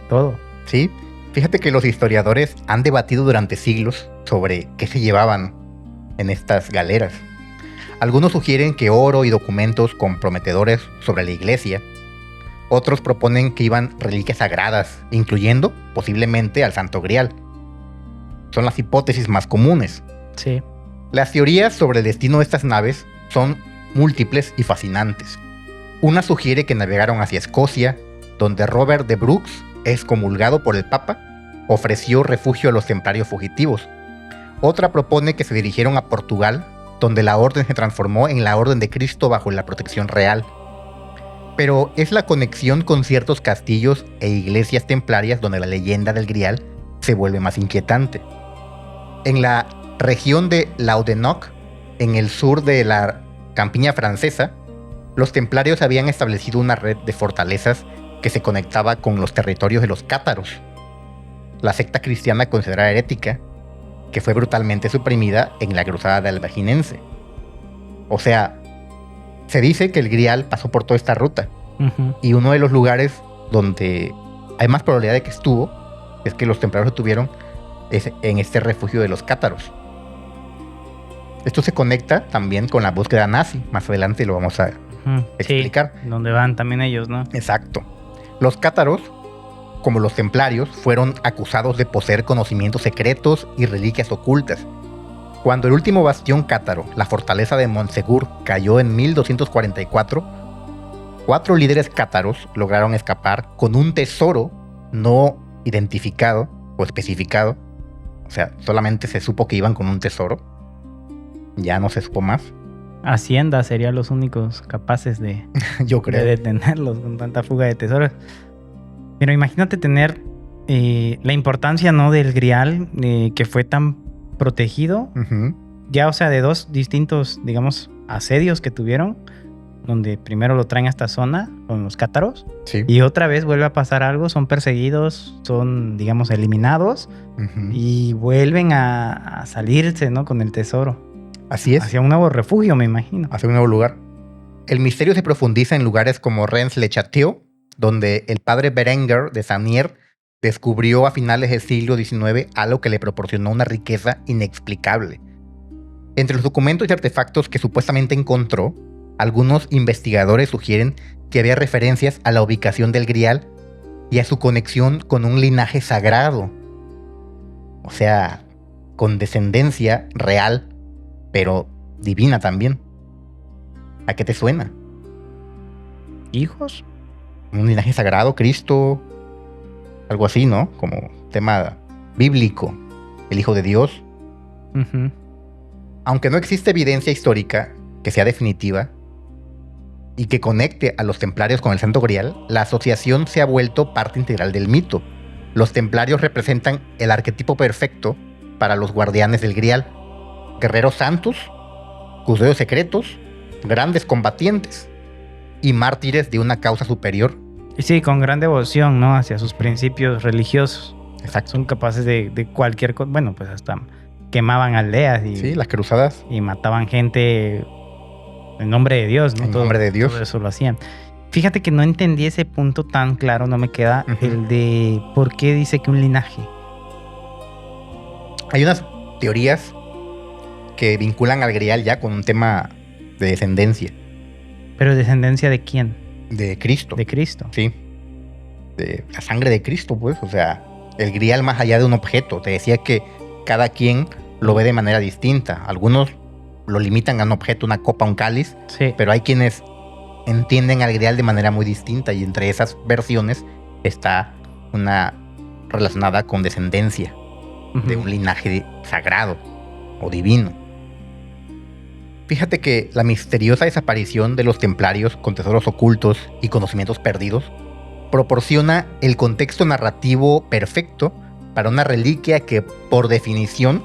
todo. Sí, fíjate que los historiadores han debatido durante siglos sobre qué se llevaban en estas galeras. Algunos sugieren que oro y documentos comprometedores sobre la iglesia. Otros proponen que iban reliquias sagradas, incluyendo posiblemente al Santo Grial. Son las hipótesis más comunes. Sí. Las teorías sobre el destino de estas naves son múltiples y fascinantes. Una sugiere que navegaron hacia Escocia, donde Robert de Brooks, excomulgado por el Papa, ofreció refugio a los templarios fugitivos. Otra propone que se dirigieron a Portugal, donde la orden se transformó en la Orden de Cristo bajo la protección real. Pero es la conexión con ciertos castillos e iglesias templarias donde la leyenda del Grial se vuelve más inquietante. En la región de Laudenoc, en el sur de la campiña francesa, los templarios habían establecido una red de fortalezas que se conectaba con los territorios de los cátaros, la secta cristiana considerada herética, que fue brutalmente suprimida en la Cruzada de Albigense. O sea, se dice que el Grial pasó por toda esta ruta, Ujú. y uno de los lugares donde hay más probabilidad de que estuvo, es que los templarios estuvieron, es en este refugio de los cátaros. Esto se conecta también con la búsqueda nazi. Más adelante lo vamos a Ujú. explicar. Sí, donde van también ellos, ¿no? Exacto. Los cátaros, como los templarios, fueron acusados de poseer conocimientos secretos y reliquias ocultas. Cuando el último bastión cátaro, la fortaleza de Montsegur, cayó en 1244, 4 líderes cátaros lograron escapar con un tesoro no identificado o especificado. O sea, solamente se supo que iban con un tesoro. Ya no se supo más. Hacienda serían los únicos capaces de Yo creo. detenerlos con tanta fuga de tesoros. Pero imagínate tener la importancia, ¿no?, del Grial, que fue tan protegido. Ujú. Ya, o sea, de 2 distintos, digamos, asedios que tuvieron, donde primero lo traen a esta zona con los cátaros Sí. y otra vez vuelve a pasar algo, son perseguidos, son, digamos, eliminados Ujú. y vuelven a salirse, ¿no?, con el tesoro. Así es. Hacia un nuevo refugio, me imagino. Hacia un nuevo lugar. El misterio se profundiza en lugares como Rennes-le-Château, donde el padre Berenguer de Sanier descubrió a finales del siglo XIX algo que le proporcionó una riqueza inexplicable. Entre los documentos y artefactos que supuestamente encontró, algunos investigadores sugieren que había referencias a la ubicación del Grial y a su conexión con un linaje sagrado. O sea, con descendencia real, pero divina también. ¿A qué te suena? ¿Hijos? Un linaje sagrado, Cristo, algo así, ¿no? Como tema bíblico, el Hijo de Dios. Ujú. Aunque no existe evidencia histórica que sea definitiva y que conecte a los templarios con el Santo Grial, la asociación se ha vuelto parte integral del mito. Los templarios representan el arquetipo perfecto para los guardianes del Grial: guerreros santos, custodios secretos, grandes combatientes y mártires de una causa superior. Y sí, con gran devoción, ¿no?, hacia sus principios religiosos. Exacto. Son capaces de cualquier cosa. Bueno, pues hasta quemaban aldeas Sí, las cruzadas. y mataban gente en nombre de Dios, ¿no? En nombre de Dios. Todo eso lo hacían. Fíjate que no entendí ese punto tan claro, no me queda, Ujú. el de por qué dice que un linaje. Hay unas teorías que vinculan al Grial ya con un tema de descendencia. ¿Pero descendencia de quién? De Cristo. De Cristo. Sí. De la sangre de Cristo, pues. O sea, el grial más allá de un objeto. Te decía que cada quien lo ve de manera distinta. Algunos lo limitan a un objeto, una copa, un cáliz. Sí. Pero hay quienes entienden al grial de manera muy distinta. Y entre esas versiones está una relacionada con descendencia de un linaje sagrado o divino. Fíjate que la misteriosa desaparición de los templarios con tesoros ocultos y conocimientos perdidos proporciona el contexto narrativo perfecto para una reliquia que, por definición,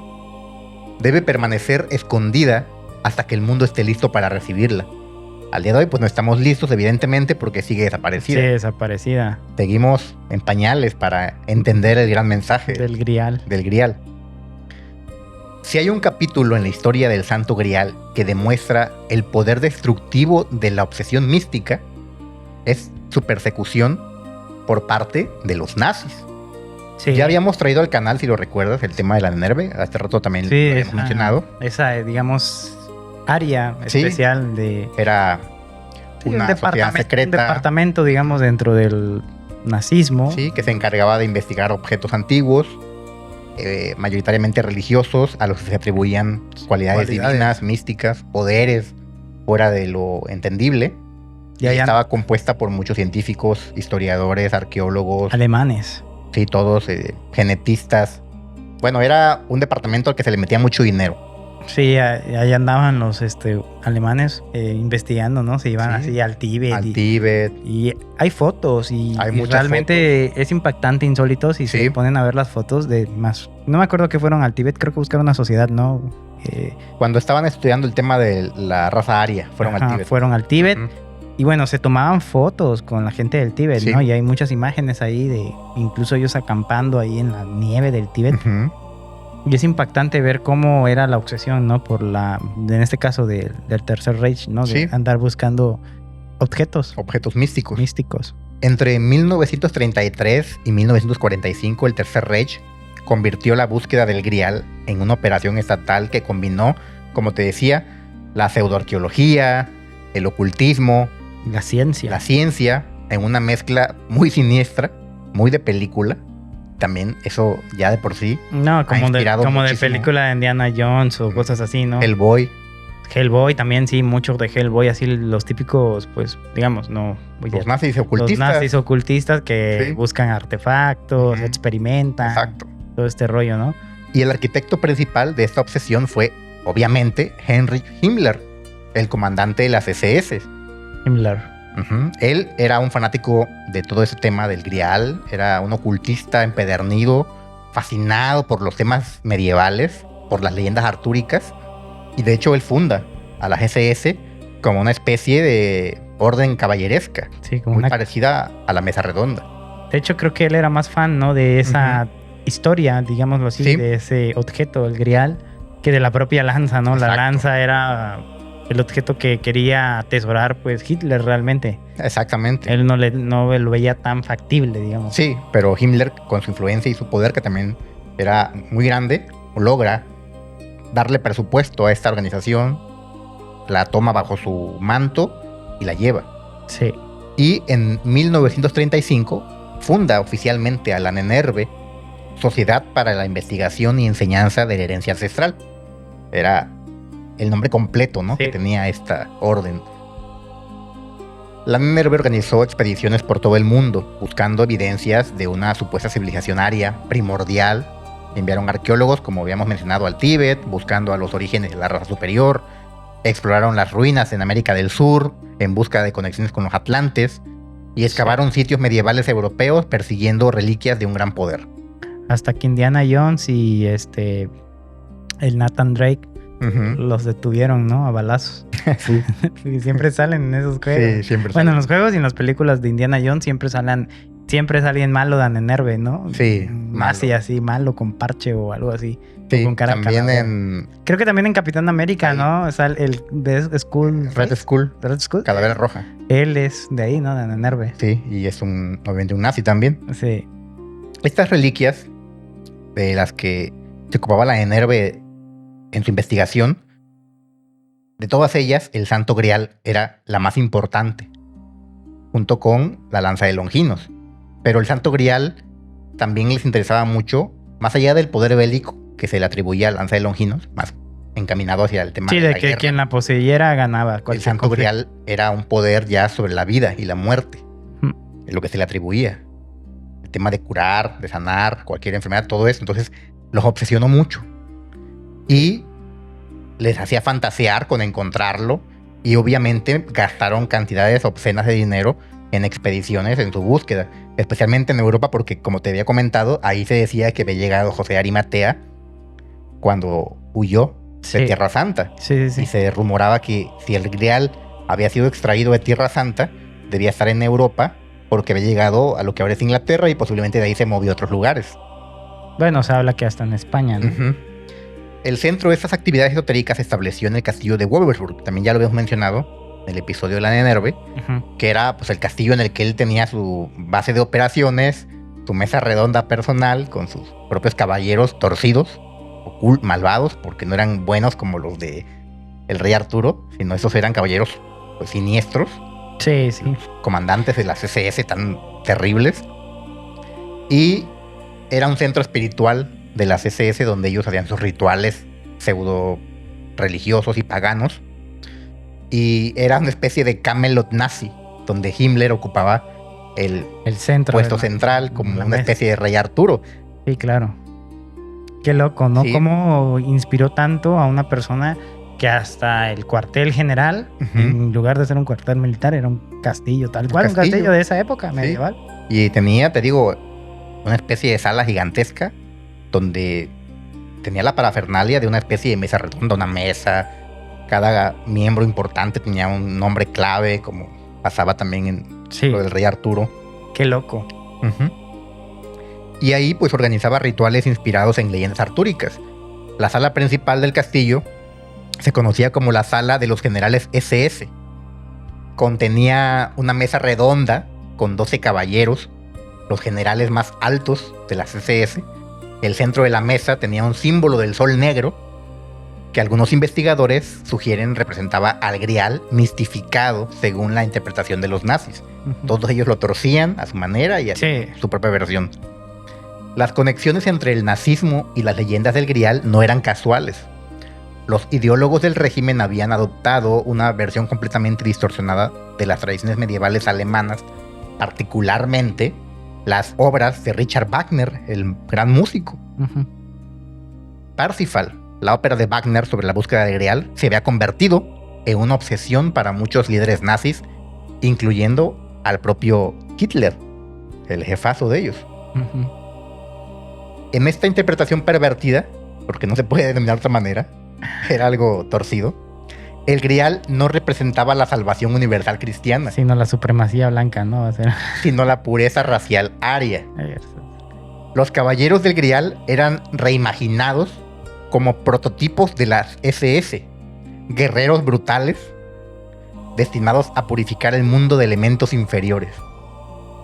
debe permanecer escondida hasta que el mundo esté listo para recibirla. Al día de hoy, pues no estamos listos, evidentemente, porque sigue desaparecida. Sí, desaparecida. Seguimos en pañales para entender el gran mensaje Del grial. del grial. Si hay un capítulo en la historia del Santo Grial que demuestra el poder destructivo de la obsesión mística, es su persecución por parte de los nazis. Sí. Ya habíamos traído al canal, si lo recuerdas, el tema de la Nerve. Hace rato también lo habíamos mencionado. Esa, digamos, área especial de... Era una sociedad secreta. Un departamento, digamos, dentro del nazismo. Sí, que se encargaba de investigar objetos antiguos, mayoritariamente religiosos, a los que se atribuían cualidades divinas, místicas, poderes fuera de lo entendible. Y estaba compuesta por muchos científicos, historiadores, arqueólogos. Alemanes. Sí, todos genetistas. Bueno, era un departamento al que se le metía mucho dinero. Sí, ahí andaban los alemanes investigando, ¿no? Se iban así al Tíbet. Al Tíbet. Y hay fotos y realmente fotos. Es impactante, insólito, si se ponen a ver las fotos de más. No me acuerdo que fueron al Tíbet, creo que buscaron una sociedad, ¿no? Cuando estaban estudiando el tema de la raza aria, fueron al Tíbet. Fueron al Tíbet. Y bueno, se tomaban fotos con la gente del Tíbet, ¿no? Y hay muchas imágenes ahí de incluso ellos acampando ahí en la nieve del Tíbet. Y es impactante ver cómo era la obsesión, ¿no? Por en este caso del Tercer Reich, ¿no? De andar buscando objetos. Objetos místicos. Místicos. Entre 1933 y 1945, el Tercer Reich convirtió la búsqueda del Grial en una operación estatal que combinó, como te decía, la pseudoarqueología, el ocultismo, la ciencia en una mezcla muy siniestra, muy de película. También eso ya de por sí como de película de Indiana Jones o cosas así, ¿no? Hellboy también, sí, muchos de Hellboy, así los típicos, pues, digamos, no... Los nazis ocultistas que buscan artefactos, experimentan. Exacto. Todo este rollo, ¿no? Y el arquitecto principal de esta obsesión fue, obviamente, Heinrich Himmler, el comandante de las SS. Himmler. Él era un fanático de todo ese tema del Grial, era un ocultista empedernido, fascinado por los temas medievales, por las leyendas artúricas, y de hecho él funda a las SS como una especie de orden caballeresca, muy parecida a la Mesa Redonda. De hecho creo que él era más fan, ¿no? De esa historia, digámoslo así, de ese objeto, el Grial, que de la propia lanza, ¿no? Exacto. La lanza era el objeto que quería atesorar, pues, Hitler realmente. Exactamente. Él no lo veía tan factible, digamos. Sí, pero Himmler, con su influencia y su poder, que también era muy grande, logra darle presupuesto a esta organización, la toma bajo su manto y la lleva. Sí. Y en 1935 funda oficialmente a la NENERVE, Sociedad para la Investigación y Enseñanza de la Herencia Ancestral. Era el nombre completo, ¿no? Que tenía esta orden. La NENERVE organizó expediciones por todo el mundo, buscando evidencias de una supuesta civilización aria primordial. Enviaron arqueólogos, como habíamos mencionado, al Tíbet, buscando a los orígenes de la raza superior. Exploraron las ruinas en América del Sur, en busca de conexiones con los atlantes, y excavaron sitios medievales europeos persiguiendo reliquias de un gran poder. Hasta que Indiana Jones y el Nathan Drake los detuvieron, ¿no? A balazos. Sí. Siempre salen en esos juegos. Sí, siempre salen. Bueno, en los juegos y en las películas de Indiana Jones siempre es alguien malo de NENERVE, ¿no? Sí. Así, malo, con parche o algo así. Sí, con cara también creo que también en Capitán América, ¿no? O sea, el de Skull. Red Skull. Calavera roja. Él es de ahí, ¿no? De NENERVE. Sí, y es obviamente un nazi también. Sí. Estas reliquias de las que se ocupaba la NENERVE en su investigación De todas ellas, el Santo Grial era la más importante, junto con la lanza de Longinos. Pero el Santo Grial también les interesaba mucho, más allá del poder bélico que se le atribuía a la lanza de Longinos, más encaminado hacia el tema Sí, de de la que guerra. quien la poseyera ganaba. El Santo Grial era un poder ya sobre la vida y la muerte, es lo que se le atribuía. El tema de curar, de sanar cualquier enfermedad, todo eso. Entonces los obsesionó mucho y les hacía fantasear con encontrarlo, y obviamente gastaron cantidades obscenas de dinero en expediciones en su búsqueda, especialmente en Europa, porque como te había comentado, ahí se decía que había llegado José de Arimatea cuando huyó de Tierra Santa. Sí. Y se rumoraba que si el Grial había sido extraído de Tierra Santa, debía estar en Europa, porque había llegado a lo que ahora es Inglaterra y posiblemente de ahí se movió a otros lugares. Bueno, se habla que hasta en España, ¿no? Uh-huh. El centro de estas actividades esotéricas se estableció en el castillo de Wolfsburg. También ya lo habíamos mencionado en el episodio de la Nerve, que era pues el castillo en el que él tenía su base de operaciones, su mesa redonda personal con sus propios caballeros torcidos, malvados, porque no eran buenos como los de el rey Arturo, sino esos eran caballeros pues siniestros. Sí. Comandantes de las SS tan terribles. Y era un centro espiritual de las SS donde ellos hacían sus rituales pseudo religiosos y paganos. Y era una especie de Camelot nazi, donde Himmler ocupaba el centro puesto central como una especie de rey Arturo. Sí, claro. Qué loco, ¿no? Sí. Cómo inspiró tanto a una persona que hasta el cuartel general, en lugar de ser un cuartel militar, era un castillo, tal cual, un castillo de esa época medieval. Y tenía, te digo, una especie de sala gigantesca donde tenía la parafernalia de una especie de mesa redonda, una mesa. Cada miembro importante tenía un nombre clave, como pasaba también en lo del rey Arturo. Qué loco. Y ahí pues organizaba rituales inspirados en leyendas artúricas. La sala principal del castillo se conocía como la sala de los generales SS. Contenía una mesa redonda con 12 caballeros, los generales más altos de las SS. El centro de la mesa tenía un símbolo del sol negro, que algunos investigadores sugieren representaba al Grial mistificado según la interpretación de los nazis. Todos ellos lo torcían a su manera y a su propia versión. Las conexiones entre el nazismo y las leyendas del Grial no eran casuales. Los ideólogos del régimen habían adoptado una versión completamente distorsionada de las tradiciones medievales alemanas, particularmente las obras de Richard Wagner, el gran músico. Parsifal, la ópera de Wagner sobre la búsqueda del Grial, se había convertido en una obsesión para muchos líderes nazis, incluyendo al propio Hitler, el jefazo de ellos. En esta interpretación pervertida, porque no se puede denominar de otra manera, era algo torcido, el Grial no representaba la salvación universal cristiana, sino la supremacía blanca, ¿no? Va a ser... sino la pureza racial aria. Los caballeros del Grial eran reimaginados como prototipos de las SS, guerreros brutales destinados a purificar el mundo de elementos inferiores.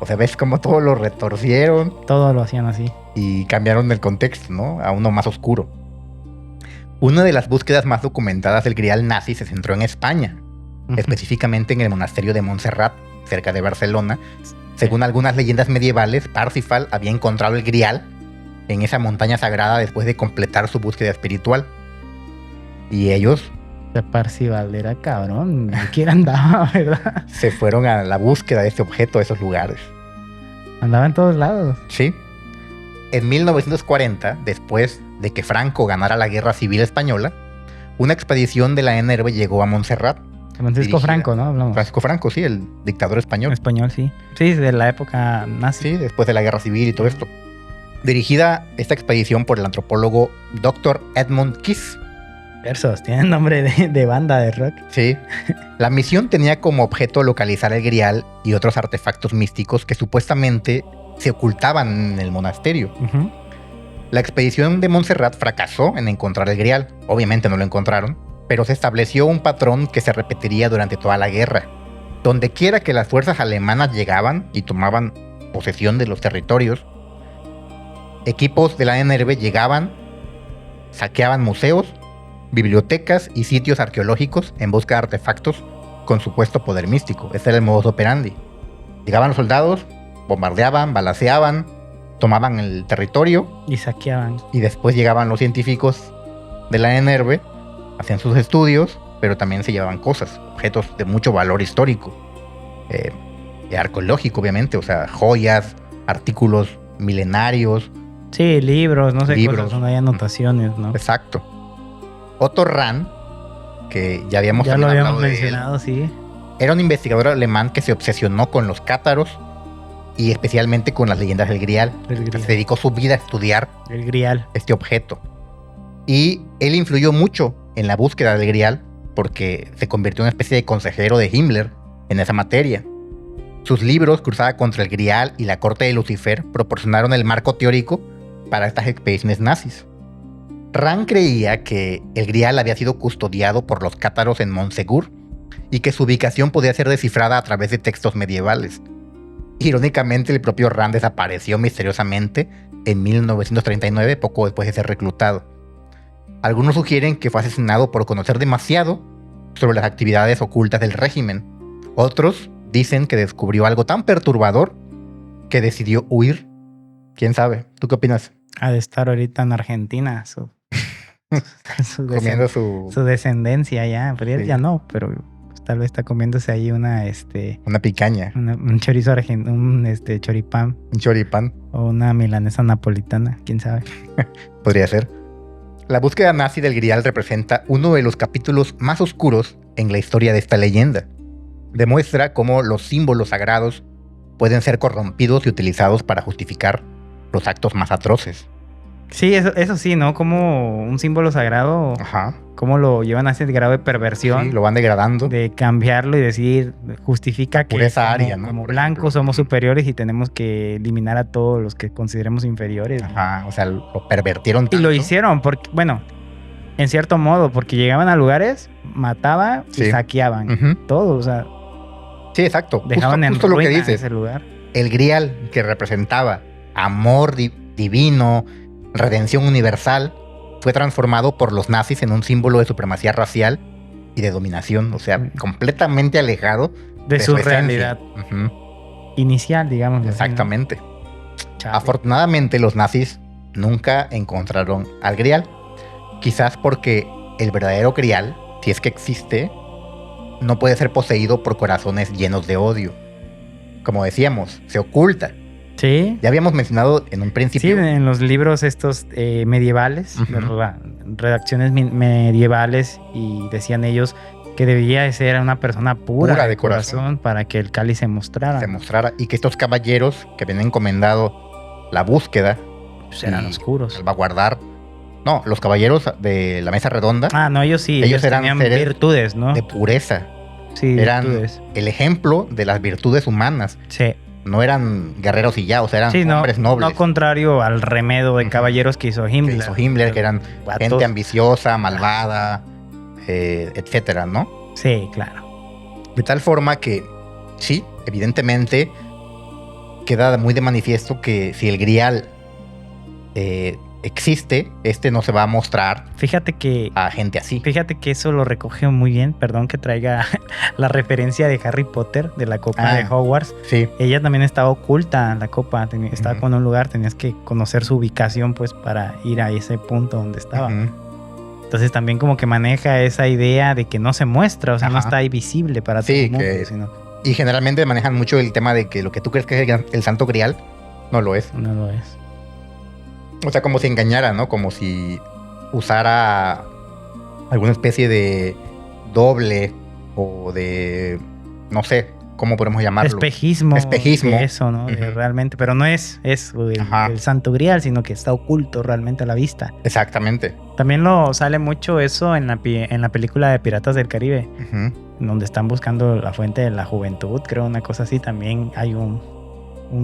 O sea, ves cómo todo lo retorcieron. Todo lo hacían así. Y cambiaron el contexto, ¿no? A uno más oscuro. Una de las búsquedas más documentadas del Grial nazi se centró en España, específicamente en el monasterio de Montserrat, cerca de Barcelona. Según algunas leyendas medievales, Parsifal había encontrado el Grial en esa montaña sagrada después de completar su búsqueda espiritual. Y ellos... Parsifal era cabrón, ¿quién andaba, verdad? Se fueron a la búsqueda de ese objeto, de esos lugares. Andaba en todos lados. Sí. En 1940, después de que Franco ganara la Guerra Civil Española, una expedición de la NRB llegó a Montserrat. Francisco Franco, ¿no? Hablamos. Francisco Franco, sí, el dictador español. Español, sí. Sí, de la época nazi. Sí, después de la Guerra Civil y todo esto. Dirigida esta expedición por el antropólogo Dr. Edmund Kiss. Versos, tienen nombre de banda de rock. Sí. La misión tenía como objeto localizar el Grial y otros artefactos místicos que supuestamente se ocultaban en el monasterio. La expedición de Montserrat fracasó en encontrar el Grial. Obviamente no lo encontraron, pero se estableció un patrón que se repetiría durante toda la guerra. Donde quiera que las fuerzas alemanas llegaban y tomaban posesión de los territorios, equipos de la NRB llegaban, saqueaban museos bibliotecas y sitios arqueológicos en busca de artefactos con supuesto poder místico. Ese era el modus operandi. Llegaban los soldados, bombardeaban, balaceaban, tomaban el territorio Y saqueaban. y después llegaban los científicos de la ENERVE, hacían sus estudios, pero también se llevaban cosas, objetos de mucho valor histórico, y arqueológico obviamente, o sea, joyas, artículos milenarios. Sí, libros, no sé, Libros. cosas, no hay anotaciones, ¿no? Exacto. Otto Rahn, que ya habíamos Ya lo también habíamos hablado de él, mencionado, sí. era un investigador alemán que se obsesionó con los cátaros y especialmente con las leyendas del Grial. El Grial. Se dedicó su vida a estudiar El Grial. este objeto. Y él influyó mucho en la búsqueda del Grial porque se convirtió en una especie de consejero de Himmler en esa materia. Sus libros, Cruzada contra el Grial y La Corte de Lucifer, proporcionaron el marco teórico para estas expediciones nazis. Rahn creía que el Grial había sido custodiado por los cátaros en Montsegur y que su ubicación podía ser descifrada a través de textos medievales. Irónicamente, el propio Rahn desapareció misteriosamente en 1939, poco después de ser reclutado. Algunos sugieren que fue asesinado por conocer demasiado sobre las actividades ocultas del régimen. Otros dicen que descubrió algo tan perturbador que decidió huir. ¿Quién sabe? ¿Tú qué opinas? Ha de estar ahorita en Argentina, su Comiendo su... descendencia ya, pero Sí. ya no, pero pues, tal vez está comiéndose ahí una una picaña, un chorizo argentino, un choripán un choripán, o una milanesa napolitana, quién sabe. podría ser. La búsqueda nazi del Grial representa uno de los capítulos más oscuros en la historia de esta leyenda. Demuestra cómo los símbolos sagrados pueden ser corrompidos y utilizados para justificar los actos más atroces. Sí, eso sí, ¿no? Como un símbolo sagrado, Ajá. cómo lo llevan a ese grado de perversión, Sí, lo van degradando. de cambiarlo y decir, justifica que Por esa como, área, ¿no? como Por blancos ejemplo. somos superiores y tenemos que eliminar a todos los que consideremos inferiores. ¿no? Ajá, o sea, lo pervertieron Y tanto. lo hicieron porque, bueno, en cierto modo, porque llegaban a lugares, mataban y Sí. saqueaban Ujú. todo, o sea, Sí, exacto. dejaban Justo en lo que ruina dices. ese lugar. El Grial, que representaba amor divino, redención universal, fue transformado por los nazis en un símbolo de supremacía racial y de dominación. O sea, completamente alejado De su esencia. realidad Ujú, inicial, digamos. exactamente. Chale. Afortunadamente, los nazis nunca encontraron al Grial. Quizás porque el verdadero Grial, si es que existe, no puede ser poseído por corazones llenos de odio. Como decíamos, se oculta. Sí. Ya habíamos mencionado en un Sí, principio. en los libros estos medievales, Ujú. redacciones medievales, y decían ellos que debía de ser una persona pura, Pura de de corazón. corazón para que el cáliz se mostrara. Se mostrara y que estos caballeros que habían encomendado la búsqueda, Pues eran y oscuros. salvaguardar. No, los caballeros de la mesa redonda Ah, no, ellos sí. Ellos Ellos eran tenían seres virtudes, ¿no? de pureza. Sí, Eran virtudes. el ejemplo de las virtudes humanas. Sí. No eran guerreros y ya, o sea, eran Sí, no, hombres nobles. no contrario al remedo de Ujú. caballeros que hizo Que Himmler. hizo Himmler, que eran Vatos. gente ambiciosa, malvada, etcétera, ¿no? Sí, claro. De tal forma que, sí, evidentemente, queda muy de manifiesto que si el Grial existe, no se va a mostrar Fíjate que a gente así. eso lo recoge muy bien. Perdón que traiga la referencia de Harry Potter, de la copa Ah. de Hogwarts. Sí, Ella también estaba oculta, la copa. Estaba Ujú. con un lugar, tenías que conocer su ubicación, pues, para ir a ese punto donde estaba. ujú, Entonces también como que maneja esa idea de que no se muestra, o sea, no Ajá. está ahí visible para Sí, todo el que- mundo, sino Y generalmente manejan mucho el tema de que lo que tú crees que es el Santo Grial, no lo es. no lo es. O sea, como si engañara, ¿no? Como si usara alguna especie de doble o de, no sé, ¿cómo podemos llamarlo? Espejismo. Espejismo. De eso, ¿no? De Ujú. realmente, pero no es Ajá. el Santo Grial, sino que está oculto realmente a la vista. Exactamente. También lo sale mucho eso en la película de Piratas del Caribe, Ujú. donde están buscando la fuente de la juventud, creo, una cosa así. También hay un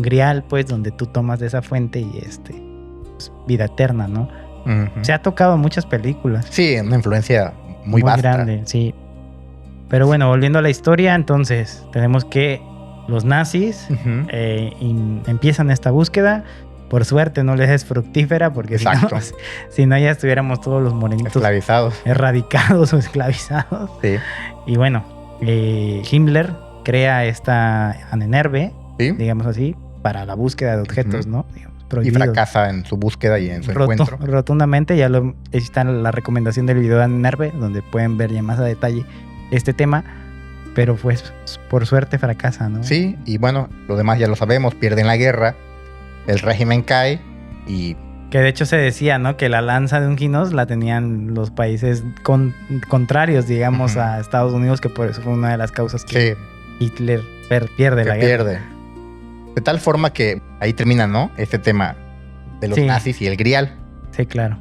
grial, pues, donde tú tomas de esa fuente y pues, vida eterna, ¿no? Ujú. Se ha tocado en muchas películas. Sí, una influencia muy vasta. grande, sí. Pero bueno, volviendo a la historia, entonces tenemos que los nazis Ujú. empiezan esta búsqueda por suerte no les es fructífera, porque Exacto. si no ya estuviéramos todos los morenitos Esclavizados. erradicados o esclavizados. Sí. Y bueno, Himmler crea esta Ahnenerbe, Sí. digamos así, para la búsqueda de objetos, Ujú. ¿no? Digamos, Y prohibidos. fracasa en su búsqueda y en su encuentro. Rotundamente, ya ahí está la recomendación del video de Ahnenerbe, donde pueden ver ya más a detalle este tema, pero pues por suerte fracasa, ¿no? Sí, y bueno, lo demás ya lo sabemos, pierden la guerra, el régimen cae y Que de hecho se decía, ¿no? Que la lanza de Unginos la tenían los países contrarios, digamos, Ujú. a Estados Unidos, que por eso fue una de las causas que sí, Hitler pierde que la guerra. pierde. De tal forma que ahí termina, ¿no? Este tema de los Sí. nazis y el Grial. Sí, claro.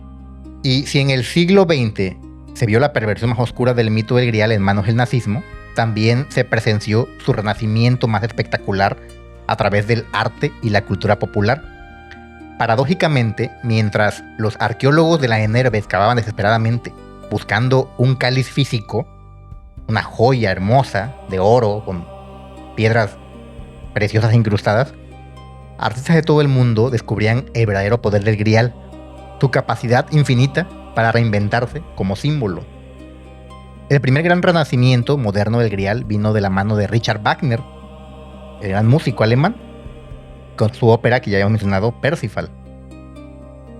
Y si en el siglo XX se vio la perversión más oscura del mito del Grial en manos del nazismo, también se presenció su renacimiento más espectacular a través del arte y la cultura popular. Paradójicamente, mientras los arqueólogos de la Ahnenerbe excavaban desesperadamente buscando un cáliz físico, una joya hermosa de oro con piedras preciosas incrustadas, artistas de todo el mundo descubrían el verdadero poder del Grial, su capacidad infinita para reinventarse como símbolo. El primer gran renacimiento moderno del Grial vino de la mano de Richard Wagner, el gran músico alemán, con su ópera que ya habíamos mencionado, Parsifal.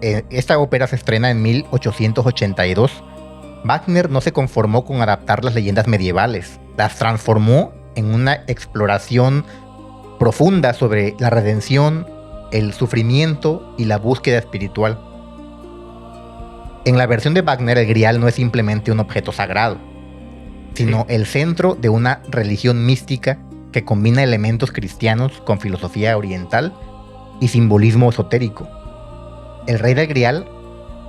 Esta ópera se estrena en 1882. Wagner no se conformó con adaptar las leyendas medievales, las transformó en una exploración profunda sobre la redención, el sufrimiento y la búsqueda espiritual. En la versión de Wagner, el Grial no es simplemente un objeto sagrado, sino el centro de una religión mística que combina elementos cristianos con filosofía oriental y simbolismo esotérico. El rey del Grial,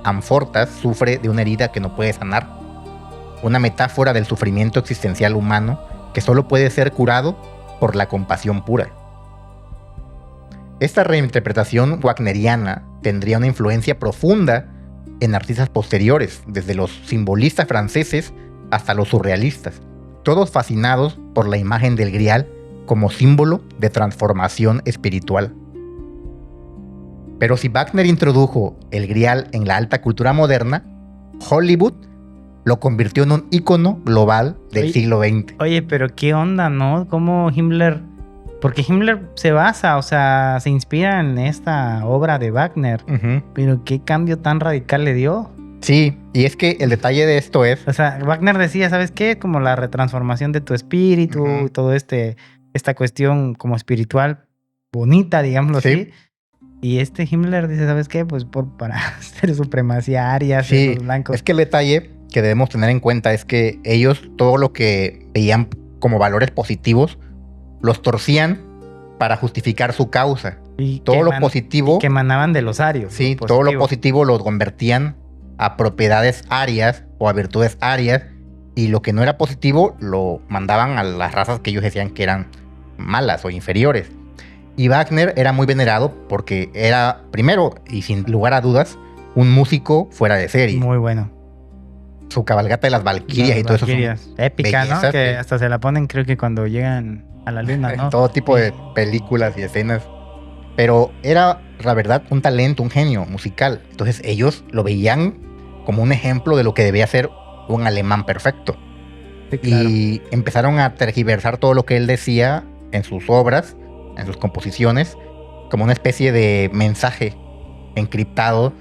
Amfortas, sufre de una herida que no puede sanar, una metáfora del sufrimiento existencial humano que solo puede ser curado por la compasión pura. Esta reinterpretación wagneriana tendría una influencia profunda en artistas posteriores, desde los simbolistas franceses hasta los surrealistas, todos fascinados por la imagen del Grial como símbolo de transformación espiritual. Pero si Wagner introdujo el Grial en la alta cultura moderna, Hollywood lo convirtió en un ícono global del siglo XX. Oye, pero qué onda, ¿no? ¿Cómo Himmler? Porque Himmler se basa, o sea, se inspira en esta obra de Wagner. Uh-huh. Pero qué cambio tan radical le dio. Sí, y es que el detalle de esto es... O sea, Wagner decía, ¿sabes qué? Como la retransformación de tu espíritu, Uh-huh. todo esta cuestión como espiritual bonita, digámoslo Sí. así. Y Himmler dice, ¿sabes qué? Pues para hacer supremacía aria, hacer Sí, los blancos. es que el detalle que debemos tener en cuenta es que ellos todo lo que veían como valores positivos los torcían para justificar su causa. Y Todo lo positivo... que emanaban de los arios. Sí, todo lo positivo lo convertían a propiedades arias o a virtudes arias, y lo que no era positivo lo mandaban a las razas que ellos decían que eran malas o inferiores. Y Wagner era muy venerado porque era, primero y sin lugar a dudas, un músico fuera de serie. Muy bueno. Su cabalgata de las valquirias y todo eso. Épica, bellezas, ¿no? Que sí. hasta se la ponen, creo que cuando llegan a la luna, ¿no? Todo tipo de películas y escenas. Pero era, la verdad, un talento, un genio musical. Entonces ellos lo veían como un ejemplo de lo que debía ser un alemán perfecto. Sí, claro. Y empezaron a tergiversar todo lo que él decía en sus obras, en sus composiciones, como una especie de mensaje encriptado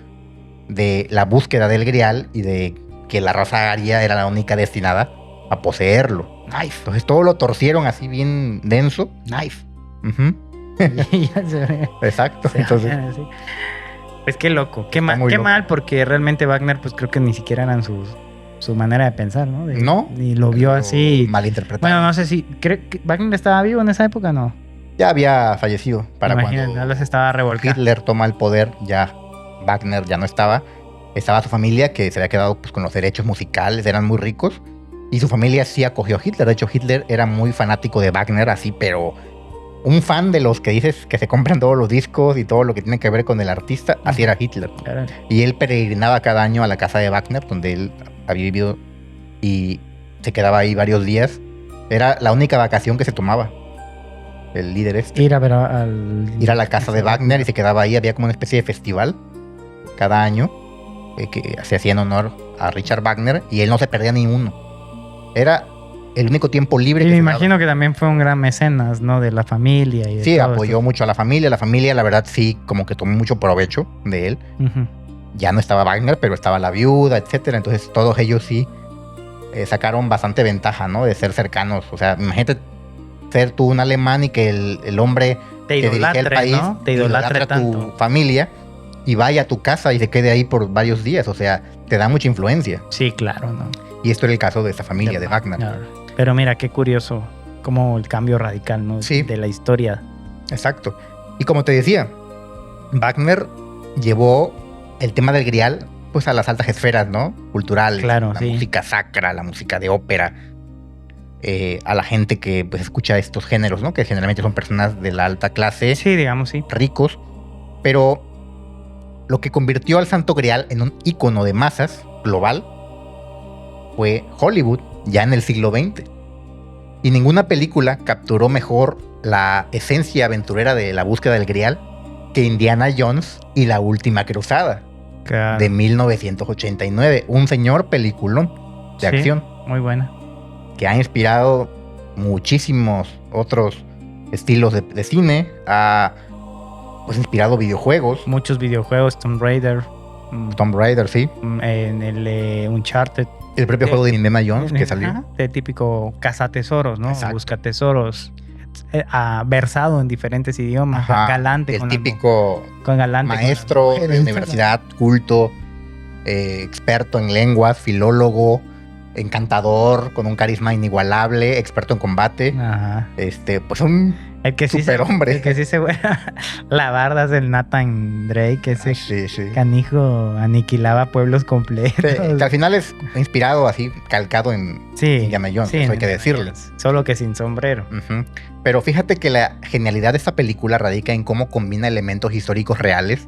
de la búsqueda del Grial y de que la raza aria era la única destinada a poseerlo. Nice. Entonces todo lo torcieron así bien denso. Nice. Uh-huh. Ya se ve. Exacto. Se Entonces, ve así. Pues qué loco, qué muy loco. mal, porque realmente Wagner, pues creo que ni siquiera eran su manera de pensar, ¿no? no. Ni lo vio así. Malinterpretado. Bueno, no sé si. ¿Cree que Wagner estaba vivo en esa época o no? Ya había fallecido para Imagínate, cuando no les estaba revolcando. Hitler toma el poder. Ya Wagner ya no estaba. Estaba su familia, que se había quedado pues, con los derechos musicales, eran muy ricos. Y su familia sí acogió a Hitler. De hecho, Hitler era muy fanático de Wagner, así, pero un fan de los que dices que se compran todos los discos y todo lo que tiene que ver con el artista, así era Hitler. Claro. Y él peregrinaba cada año a la casa de Wagner, donde él había vivido, y se quedaba ahí varios días. Era la única vacación que se tomaba. el líder este. Ir a ver Ir a la casa de Wagner y se quedaba ahí. Había como una especie de festival cada año que se hacía en honor a Richard Wagner y él no se perdía ni uno. Era el único tiempo libre Y que me se imagino daba. que también fue un gran mecenas, ¿no? De la familia y de Sí, todo apoyó esto. mucho a la familia. La familia, la verdad, sí, como que tomó mucho provecho de él. Ujú. Ya no estaba Wagner, pero estaba la viuda, etcétera. Entonces todos ellos sí sacaron bastante ventaja, ¿no? De ser cercanos. O sea, imagínate ser tú un alemán y que el hombre Te que dirige el idolatre, país ¿no? Te idolatre idolatre a tu tanto. familia y vaya a tu casa y se quede ahí por varios días. O sea, te da mucha influencia. Sí, claro, ¿no? Y esto era el caso de esa familia, de Wagner. Pero mira, qué curioso como el cambio radical, ¿no? Sí. De la historia. Exacto. Y como te decía, Wagner llevó el tema del grial pues a las altas esferas, ¿no? Culturales. Claro, la sí. música sacra, la música de ópera. A la gente que pues escucha estos géneros, ¿no? Que generalmente son personas de la alta clase, Sí, digamos, sí. ricos. Pero lo que convirtió al Santo Grial en un ícono de masas global fue Hollywood, ya en el siglo XX. Y ninguna película capturó mejor la esencia aventurera de la búsqueda del Grial que Indiana Jones y la Última Cruzada, Claro. de 1989. Un señor peliculón de Sí, acción muy buena. que ha inspirado muchísimos otros estilos de cine. Ha pues inspirado videojuegos. Muchos videojuegos, Tomb Raider, Tomb Raider, sí. en el Uncharted. El propio juego de Indiana Jones que Ajá, salió. de típico cazatesoros, ¿no? Exacto. Busca tesoros. Versado en diferentes idiomas, Ajá, galante el con típico con galante con maestro las de mujeres, universidad, culto, experto en lenguas, filólogo, encantador, con un carisma inigualable, experto en combate. Ajá. Pues un El que sí superhombre. El que sí se la barda es el Nathan Drake, ese Sí, sí. canijo aniquilaba pueblos completos. Que al final es inspirado así, calcado en Sí, Indiana Jones, sí, eso hay que Indiana decirlo. Jones, solo que sin sombrero. Ujú. Pero fíjate que la genialidad de esta película radica en cómo combina elementos históricos reales,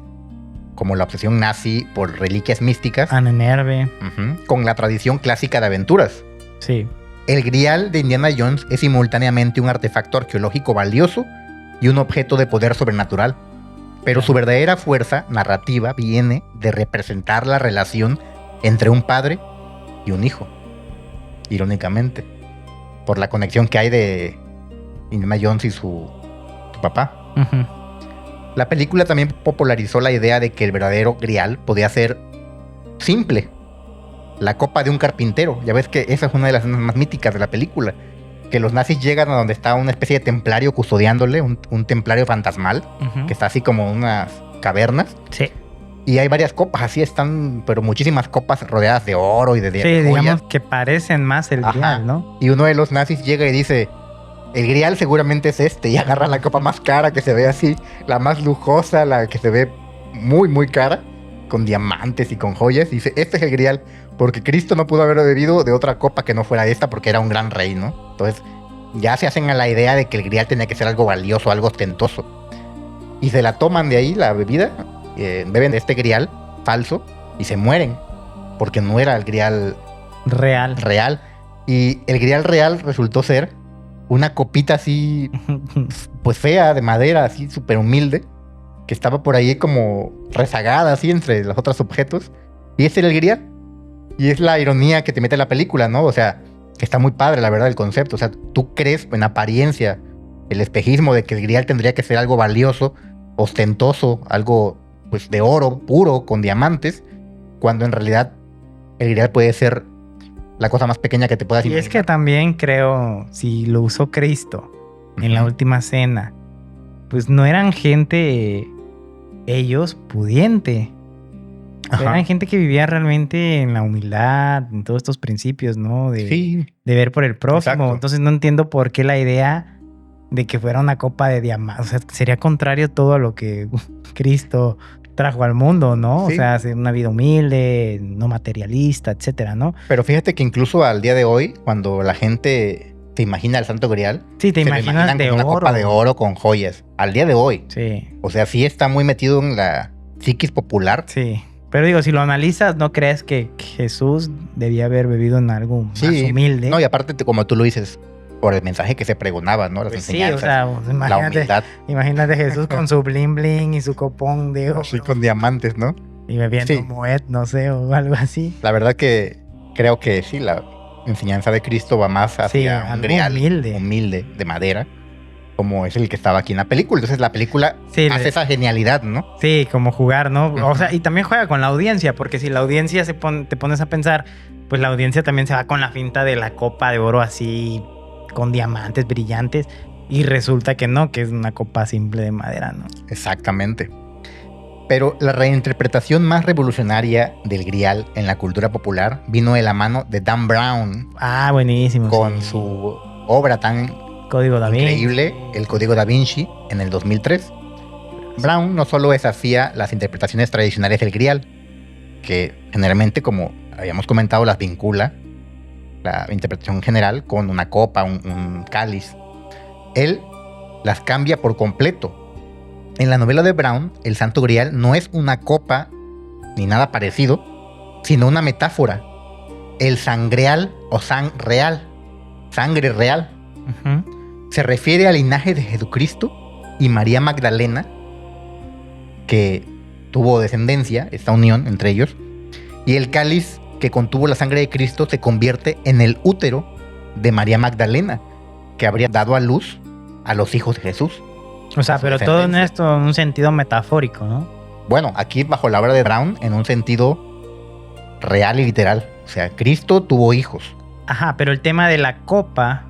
como la obsesión nazi por reliquias místicas, Anenerve, con la tradición clásica de aventuras. sí. El grial de Indiana Jones es simultáneamente un artefacto arqueológico valioso y un objeto de poder sobrenatural. Pero su verdadera fuerza narrativa viene de representar la relación entre un padre y un hijo. Irónicamente, por la conexión que hay de Indiana Jones y su papá. Ujú. La película también popularizó la idea de que el verdadero grial podía ser simple. La copa de un carpintero. Ya ves que esa es una de las escenas más míticas de la película. Que los nazis llegan a donde está una especie de templario custodiándole, un templario fantasmal, Ujú. que está así como en unas cavernas. Sí, Y hay varias copas, así están, pero muchísimas copas rodeadas de oro y de sí, joyas. digamos que parecen más el Ajá. grial, ¿no? Y uno de los nazis llega y dice, el grial seguramente es este, y agarra la copa más cara, que se ve así, la más lujosa, la que se ve muy, muy cara, con diamantes y con joyas, y dice, este es el grial, porque Cristo no pudo haber bebido de otra copa que no fuera esta, porque era un gran rey, ¿no? Entonces, ya se hacen a la idea de que el grial tenía que ser algo valioso, algo ostentoso. Y se la toman de ahí, la bebida, beben de este grial falso, y se mueren, porque no era el grial Real. real. Y el grial real resultó ser una copita así, pues fea, de madera, así súper humilde, que estaba por ahí como rezagada así entre los otros objetos. Y ese era el grial. Y es la ironía que te mete la película, ¿no? O sea, que está muy padre, la verdad, el concepto. O sea, tú crees en apariencia el espejismo de que el grial tendría que ser algo valioso, ostentoso, algo pues de oro puro, con diamantes, cuando en realidad el grial puede ser la cosa más pequeña que te puedas Y es que imaginar. también creo, si lo usó Cristo en la Ujú. última cena, pues no eran gente, ellos, pudiente. Ajá. Eran gente que vivía realmente en la humildad, en todos estos principios, ¿no? Sí, De ver por el próximo. Exacto. Entonces no entiendo por qué la idea de que fuera una copa de diamantes. O sea, sería contrario todo a lo que Cristo trajo al mundo, ¿no? Sí. O sea, hacer una vida humilde, no materialista, etcétera, ¿no? pero fíjate que incluso al día de hoy, cuando la gente se imagina el Santo Grial, Sí, te se lo imaginas imaginan de como oro. una copa de oro con joyas. Al día de hoy. Sí, O sea, sí está muy metido en la psiquis popular. sí. Pero digo, si lo analizas, ¿no crees que Jesús debía haber bebido en algo más humilde? No, y aparte, como tú lo dices, por el mensaje que se pregonaba, ¿no? Las Pues sí, enseñanzas, o sea, pues, la humildad, imagínate Jesús con su bling bling y su copón de oro así con diamantes, ¿no? y bebiendo Sí. Moet, no sé, o algo así. La verdad que creo que sí, la enseñanza de Cristo va más Sí, hacia un algo grial humilde. humilde de madera, como es el que estaba aquí en la película. Entonces la película Sí, hace esa genialidad, ¿no? sí, como jugar, ¿no? O sea, Ujú. y también juega con la audiencia, porque si la audiencia te pones a pensar, pues la audiencia también se va con la finta de la copa de oro así, con diamantes brillantes, y resulta que no, que es una copa simple de madera, ¿no? Exactamente. Pero la reinterpretación más revolucionaria del grial en la cultura popular vino de la mano de Dan Brown Ah, buenísimo. con sí. su obra tan Código Da Vinci. increíble, El Código Da Vinci, en el 2003. Brown no solo deshacía las interpretaciones tradicionales del grial, que generalmente, como habíamos comentado, las vincula, la interpretación general, con una copa, un cáliz. Él las cambia por completo. En la novela de Brown, el Santo Grial no es una copa ni nada parecido, sino una metáfora. El sangreal o sangre real, Ujú. se refiere al linaje de Jesucristo y María Magdalena, que tuvo descendencia, esta unión entre ellos, y el cáliz que contuvo la sangre de Cristo se convierte en el útero de María Magdalena, que habría dado a luz a los hijos de Jesús. O sea, Su pero todo en descendencia. esto en un sentido metafórico, ¿no? Bueno, aquí bajo la obra de Brown, en un sentido real y literal. O sea, Cristo tuvo hijos. Ajá, pero el tema de la copa,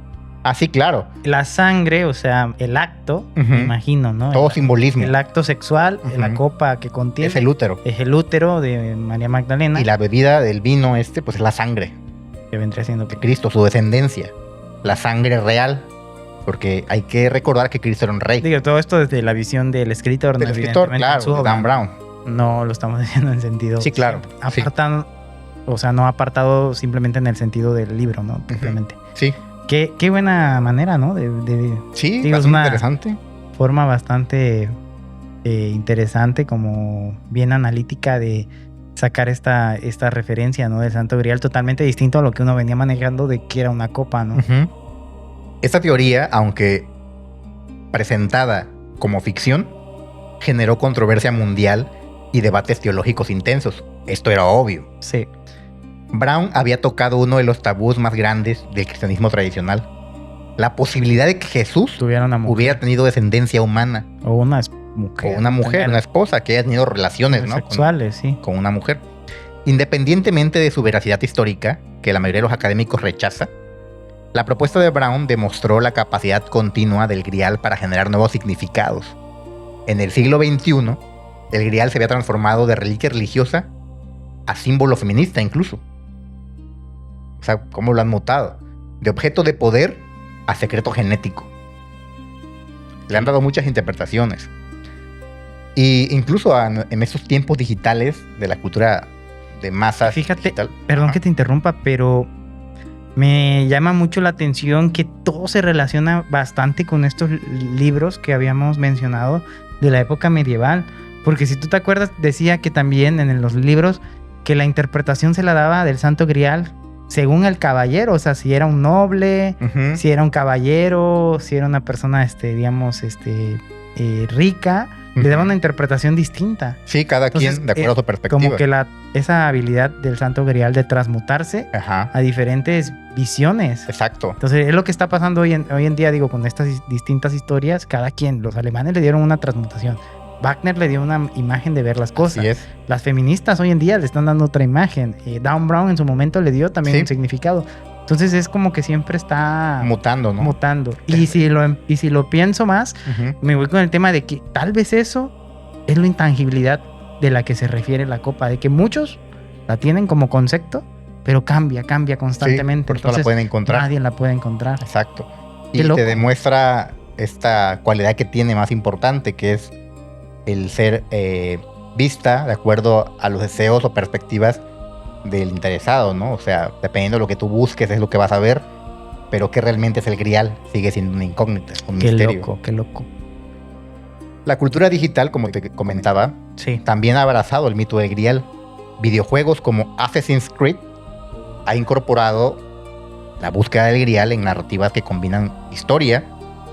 Ah, sí, claro. la sangre, o sea, el acto, Ujú. me imagino, ¿no? Todo El, simbolismo. el acto sexual, la Ujú. copa que contiene, Es el útero. es el útero de María Magdalena, Y la bebida del vino pues es la sangre que vendría siendo de Cristo, su descendencia. La sangre real. Porque hay que recordar que Cristo era un rey. Digo, todo esto desde la visión del escritor, Del ¿no? escritor, Evidentemente, claro, en su de obra. Dan Brown. No lo estamos diciendo en sentido. Sí, claro, sí. Apartado, o sea, no apartado simplemente en el sentido del libro, ¿no? Propiamente. Sí, Qué buena manera, ¿no? sí, Digo, es es una- interesante. forma bastante interesante, como bien analítica de sacar esta referencia, ¿no? Del Santo Grial, totalmente distinto a lo que uno venía manejando de que era una copa, ¿no? Ujú. Esta teoría, aunque presentada como ficción, generó controversia mundial y debates teológicos intensos. Esto era obvio. Sí. Brown había tocado uno de los tabús más grandes del cristianismo tradicional. La posibilidad de que Jesús Tuviera una mujer. hubiera tenido descendencia humana. O una mujer. O una mujer, una esposa que haya tenido relaciones, ¿no? Sexuales, sí. Con una mujer. Independientemente de su veracidad histórica, que la mayoría de los académicos rechaza, la propuesta de Brown demostró la capacidad continua del grial para generar nuevos significados. En el siglo XXI, el grial se había transformado de reliquia religiosa a símbolo feminista incluso. O sea, ¿cómo lo han mutado? De objeto de poder a secreto genético. Le han dado muchas interpretaciones. Y incluso en estos tiempos digitales de la cultura de masas. Fíjate, digital, perdón ajá, que te interrumpa, pero me llama mucho la atención que todo se relaciona bastante con estos libros que habíamos mencionado de la época medieval. Porque si tú te acuerdas, decía que también en los libros que la interpretación se la daba del Santo Grial según el caballero. O sea, si era un noble, ujú, si era un caballero, si era una persona, digamos, rica, le daba ujú. una interpretación distinta. Sí, cada Entonces, quien de acuerdo a su perspectiva. Como que esa habilidad del Santo Grial de transmutarse Ajá, a diferentes visiones. exacto. Entonces es lo que está pasando hoy en día, digo, con estas distintas historias. Cada quien, los alemanes le dieron una transmutación. Wagner le dio una imagen de ver las cosas. Así es. Las feministas hoy en día le están dando otra imagen. Dan Brown en su momento le dio también Sí. un significado. Entonces es como que siempre está Mutando, ¿no? mutando. Y si lo pienso más, Ujú. me voy con el tema de que tal vez eso es la intangibilidad de la que se refiere la copa, de que muchos la tienen como concepto, pero cambia constantemente. Sí, por eso la Entonces, pueden encontrar. nadie la puede encontrar. Exacto. Qué Y loco. te demuestra esta cualidad que tiene más importante, que es el ser vista de acuerdo a los deseos o perspectivas del interesado, ¿no? O sea, dependiendo de lo que tú busques es lo que vas a ver, pero que realmente es el grial sigue siendo una incógnita, un Qué misterio. loco, qué loco. La cultura digital, como te comentaba, Sí. también ha abrazado el mito del grial. Videojuegos como Assassin's Creed ha incorporado la búsqueda del Grial en narrativas que combinan historia,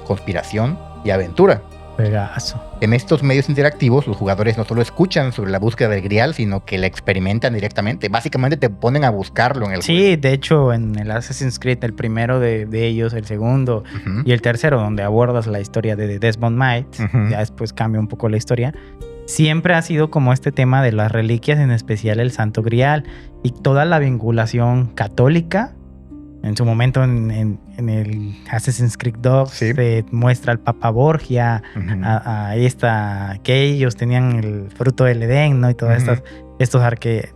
conspiración y aventura. Juegazo. En estos medios interactivos, los jugadores no solo escuchan sobre la búsqueda del Grial, sino que la experimentan directamente. Básicamente te ponen a buscarlo en el juego. Sí, de hecho, en el Assassin's Creed, el primero de ellos, el segundo y el tercero, donde abordas la historia de Desmond Might, ya después cambia un poco la historia, siempre ha sido como este tema de las reliquias, en especial el Santo Grial, y toda la vinculación católica. En su momento en el Assassin's Creed 2 se muestra al Papa Borgia, a esta, que ellos tenían el fruto del Edén, ¿no? Y todos estos artefactos.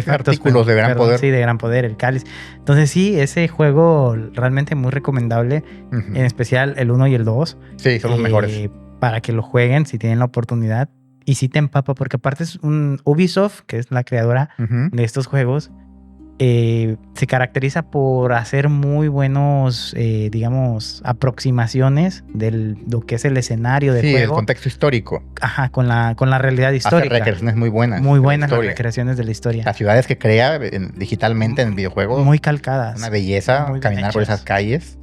Artículos de gran poder. Sí, de gran poder, el cáliz. Entonces sí, ese juego realmente muy recomendable, en especial el 1 y el 2. Sí, son los mejores. Para que lo jueguen si tienen la oportunidad. Y sí te empapa, porque aparte es un Ubisoft, que es la creadora de estos juegos, se caracteriza por hacer muy buenos, digamos, aproximaciones de lo que es el escenario de juego. Sí, el contexto histórico. Ajá, con la realidad histórica. Hace recreaciones muy buenas. Muy buenas las recreaciones de la historia. Las ciudades que crea digitalmente en el videojuego. Muy calcadas. Una belleza muy caminar por esas calles.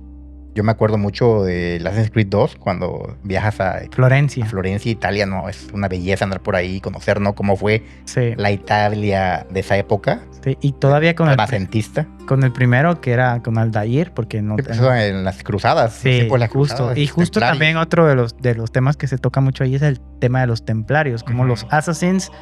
Yo me acuerdo mucho de Assassin's Creed 2 cuando viajas a Florencia, Italia, ¿no? Es una belleza andar por ahí, conocer, ¿no? Cómo fue la Italia de esa época. Sí, y todavía con el primero, que era con Aldair, porque no... Eso en las cruzadas. Sí, justo. Y justo también otro de los temas que se toca mucho ahí es el tema de los templarios, como los assassins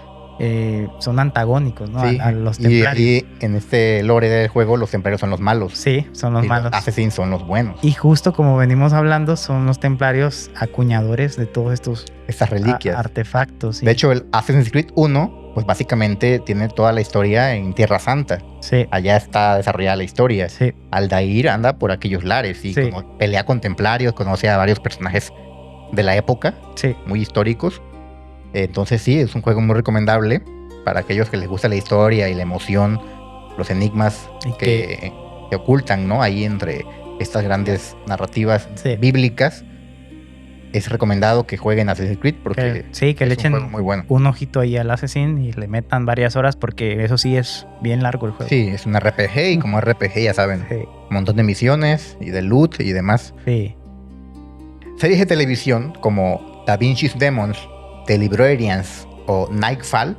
son antagónicos, ¿no? Sí. A los templarios. Y en este lore del juego, los templarios son los malos. Sí, son los malos. Los assassins son los buenos. Y justo como venimos hablando, son los templarios acuñadores de todos estas reliquias. Artefactos. Sí. De hecho, el Assassin's Creed 1, pues básicamente tiene toda la historia en Tierra Santa. Sí. Allá está desarrollada la historia. Sí. Aldair anda por aquellos lares y como pelea con templarios, conoce a varios personajes de la época, muy históricos. Entonces sí, es un juego muy recomendable para aquellos que les gusta la historia y la emoción, los enigmas que ocultan, ¿no? Ahí entre estas grandes narrativas bíblicas. Es recomendado que jueguen Assassin's Creed porque que le echen muy bueno. Un ojito ahí al Assassin y le metan varias horas, porque eso sí es bien largo el juego. Sí, es un RPG y como RPG ya saben, un montón de misiones y de loot y demás. Sí. Series de televisión como Da Vinci's Demons, The Librarians o Nightfall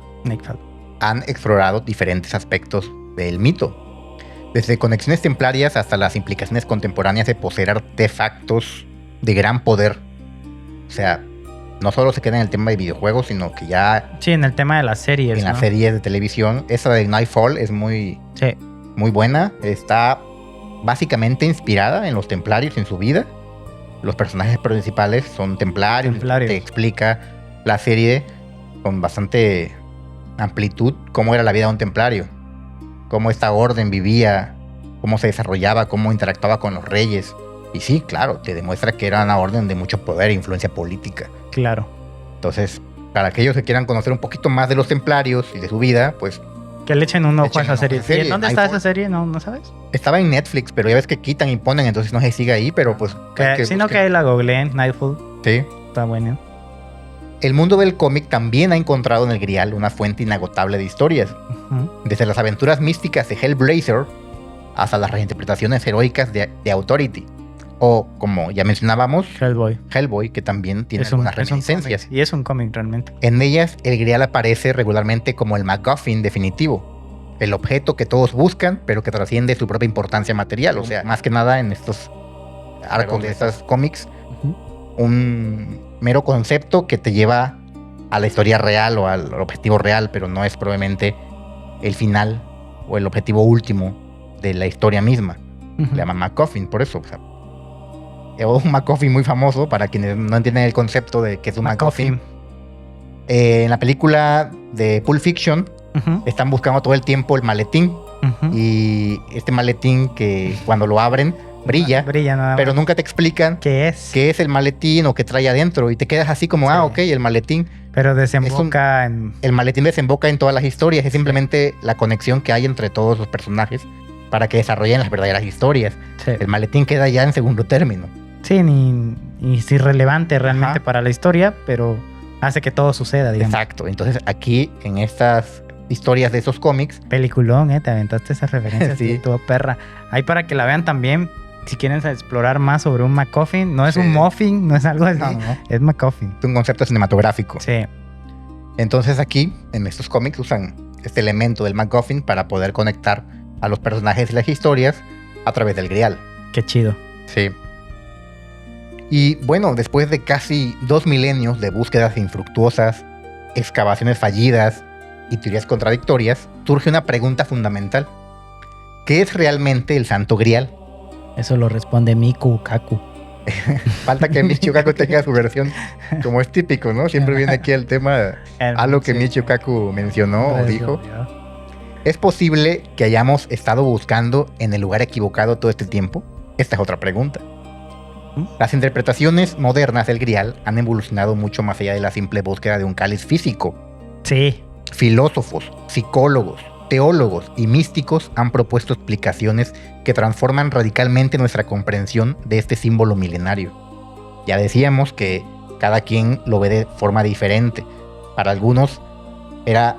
han explorado diferentes aspectos del mito, desde conexiones templarias hasta las implicaciones contemporáneas de poseer artefactos de gran poder. O sea, no solo se queda en el tema de videojuegos, sino que ya... Sí, en el tema de las series. En las series de televisión. Esa de Nightfall es muy buena. Está básicamente inspirada en los templarios en su vida. Los personajes principales son templarios. Te explica la serie con bastante amplitud cómo era la vida de un templario, cómo esta orden vivía, cómo se desarrollaba, cómo interactuaba con los reyes. Y sí, claro, te demuestra que era una orden de mucho poder e influencia política. Claro. Entonces, para aquellos que quieran conocer un poquito más de los templarios y de su vida, pues... Que le echen un ojo a esa serie. ¿Y dónde está esa serie? ¿No sabes? Estaba en Netflix, pero ya ves que quitan y ponen, entonces no se sigue ahí, pero pues... Sino que ahí la googleen, Nightfall. Sí. Está bueno. El mundo del cómic también ha encontrado en el Grial una fuente inagotable de historias. Desde las aventuras místicas de Hellblazer hasta las reinterpretaciones heroicas de Authority. O, como ya mencionábamos, Hellboy, que también tiene algunas reminiscencias. Y es un cómic realmente. En ellas, el Grial aparece regularmente como el MacGuffin definitivo. El objeto que todos buscan, pero que trasciende su propia importancia material. O sea, más que nada en estos arcos de estos cómics, un mero concepto que te lleva a la historia real o al objetivo real, pero no es probablemente el final o el objetivo último de la historia misma. Le llaman MacGuffin, por eso. O sea, es un MacGuffin muy famoso para quienes no entienden el concepto de qué es un MacGuffin. En la película de Pulp Fiction están buscando todo el tiempo el maletín. Y este maletín que cuando lo abren brilla nada, pero nunca te explican qué es el maletín o qué trae adentro, y te quedas así como, ok, el maletín. Pero desemboca el maletín desemboca en todas las historias, es simplemente la conexión que hay entre todos los personajes para que desarrollen las verdaderas historias. El maletín queda ya en segundo término. Sí, ni es irrelevante realmente para la historia, pero hace que todo suceda, digamos. Exacto, entonces aquí en estas historias de esos cómics. Peliculón, te aventaste esa referencia. Sí. Toda perra. Ahí para que la vean también. Si quieren explorar más sobre un MacGuffin, no es Sí. un muffin, no es algo así, No, no. es MacGuffin. Es un concepto cinematográfico. Sí, Entonces aquí, en estos cómics, usan este elemento del MacGuffin para poder conectar a los personajes y las historias a través del Grial. qué chido. Sí. Y bueno, después de casi 2 milenios de búsquedas infructuosas, excavaciones fallidas y teorías contradictorias, surge una pregunta fundamental. ¿Qué es realmente el Santo Grial? Eso lo responde Miku Kaku. Falta que Michio Kaku tenga su versión, como es típico, ¿no? Siempre viene aquí el tema, algo que Sí. Michio Kaku mencionó o dijo. Resolvió. ¿Es posible que hayamos estado buscando en el lugar equivocado todo este tiempo? Esta es otra pregunta. Las interpretaciones modernas del Grial han evolucionado mucho más allá de la simple búsqueda de un cáliz físico. Sí, Filósofos, psicólogos, teólogos y místicos han propuesto explicaciones que transforman radicalmente nuestra comprensión de este símbolo milenario. Ya decíamos que cada quien lo ve de forma diferente. Para algunos era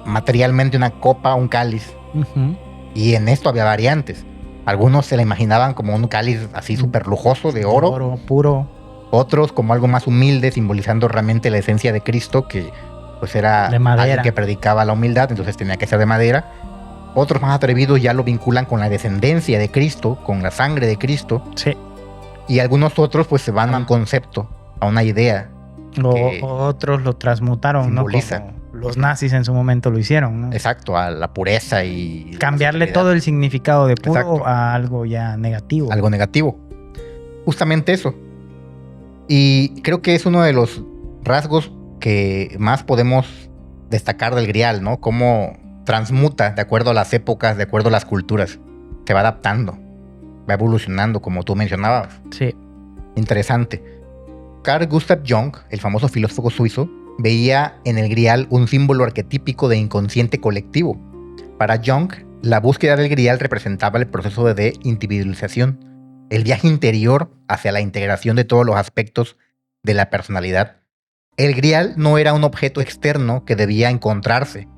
materialmente una copa, un cáliz, ujú, y en esto había variantes. Algunos se la imaginaban como un cáliz así súper lujoso de oro, oro puro, otros como algo más humilde, simbolizando realmente la esencia de Cristo, que pues era De madera. alguien que predicaba la humildad, entonces tenía que ser de madera. Otros más atrevidos ya lo vinculan con la descendencia de Cristo, con la sangre de Cristo, sí. y algunos otros pues se van a un concepto, a una idea. Que Otros lo transmutaron, simboliza. ¿no? Como los nazis en su momento lo hicieron, ¿no? Exacto, a la pureza y Cambiarle la todo el significado de puro Exacto. a algo ya negativo. algo negativo. Justamente eso. Y creo que es uno de los rasgos que más podemos destacar del Grial, ¿no? Cómo transmuta de acuerdo a las épocas, de acuerdo a las culturas. Se va adaptando, va evolucionando, como tú mencionabas. Sí, Interesante. Carl Gustav Jung, el famoso filósofo suizo, veía en el Grial un símbolo arquetípico de inconsciente colectivo. Para Jung, la búsqueda del Grial representaba el proceso de individualización, el viaje interior hacia la integración de todos los aspectos de la personalidad. El Grial no era un objeto externo que debía encontrarse,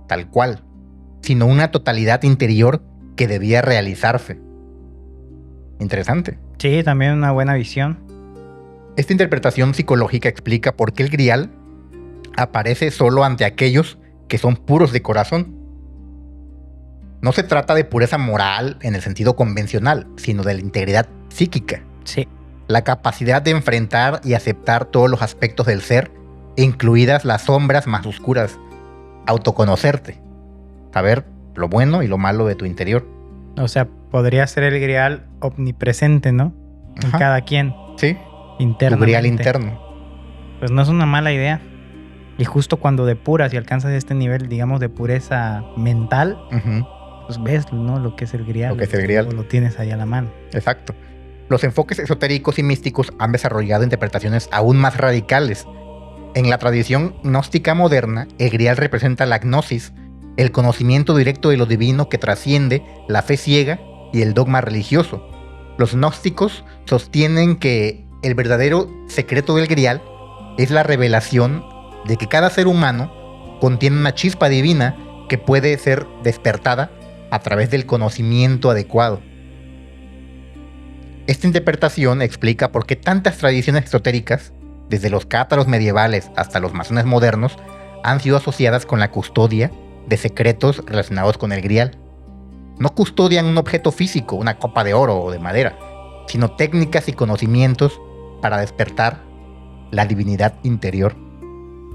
tal cual, sino una totalidad interior que debía realizarse. Interesante. sí, también una buena visión. Esta interpretación psicológica explica por qué el Grial aparece solo ante aquellos que son puros de corazón. No se trata de pureza moral en el sentido convencional, sino de la integridad psíquica, Sí, la capacidad de enfrentar y aceptar todos los aspectos del ser, incluidas las sombras más oscuras, autoconocerte, saber lo bueno y lo malo de tu interior. o sea, podría ser el Grial omnipresente, ¿no? En Ajá. cada quien, Sí, tu internamente. Grial interno. Pues no es una mala idea. Y justo cuando depuras y alcanzas este nivel, digamos, de pureza mental, Ujú. pues ves, ¿no? Lo que es el Grial. Lo que es el Grial. O lo tienes ahí a la mano. Exacto. Los enfoques esotéricos y místicos han desarrollado interpretaciones aún más radicales. En la tradición gnóstica moderna, el Grial representa la gnosis, el conocimiento directo de lo divino que trasciende la fe ciega y el dogma religioso. Los gnósticos sostienen que el verdadero secreto del Grial es la revelación de que cada ser humano contiene una chispa divina que puede ser despertada a través del conocimiento adecuado. Esta interpretación explica por qué tantas tradiciones esotéricas, desde los cátaros medievales hasta los masones modernos, han sido asociadas con la custodia de secretos relacionados con el Grial. No custodian un objeto físico, una copa de oro o de madera, sino técnicas y conocimientos para despertar la divinidad interior.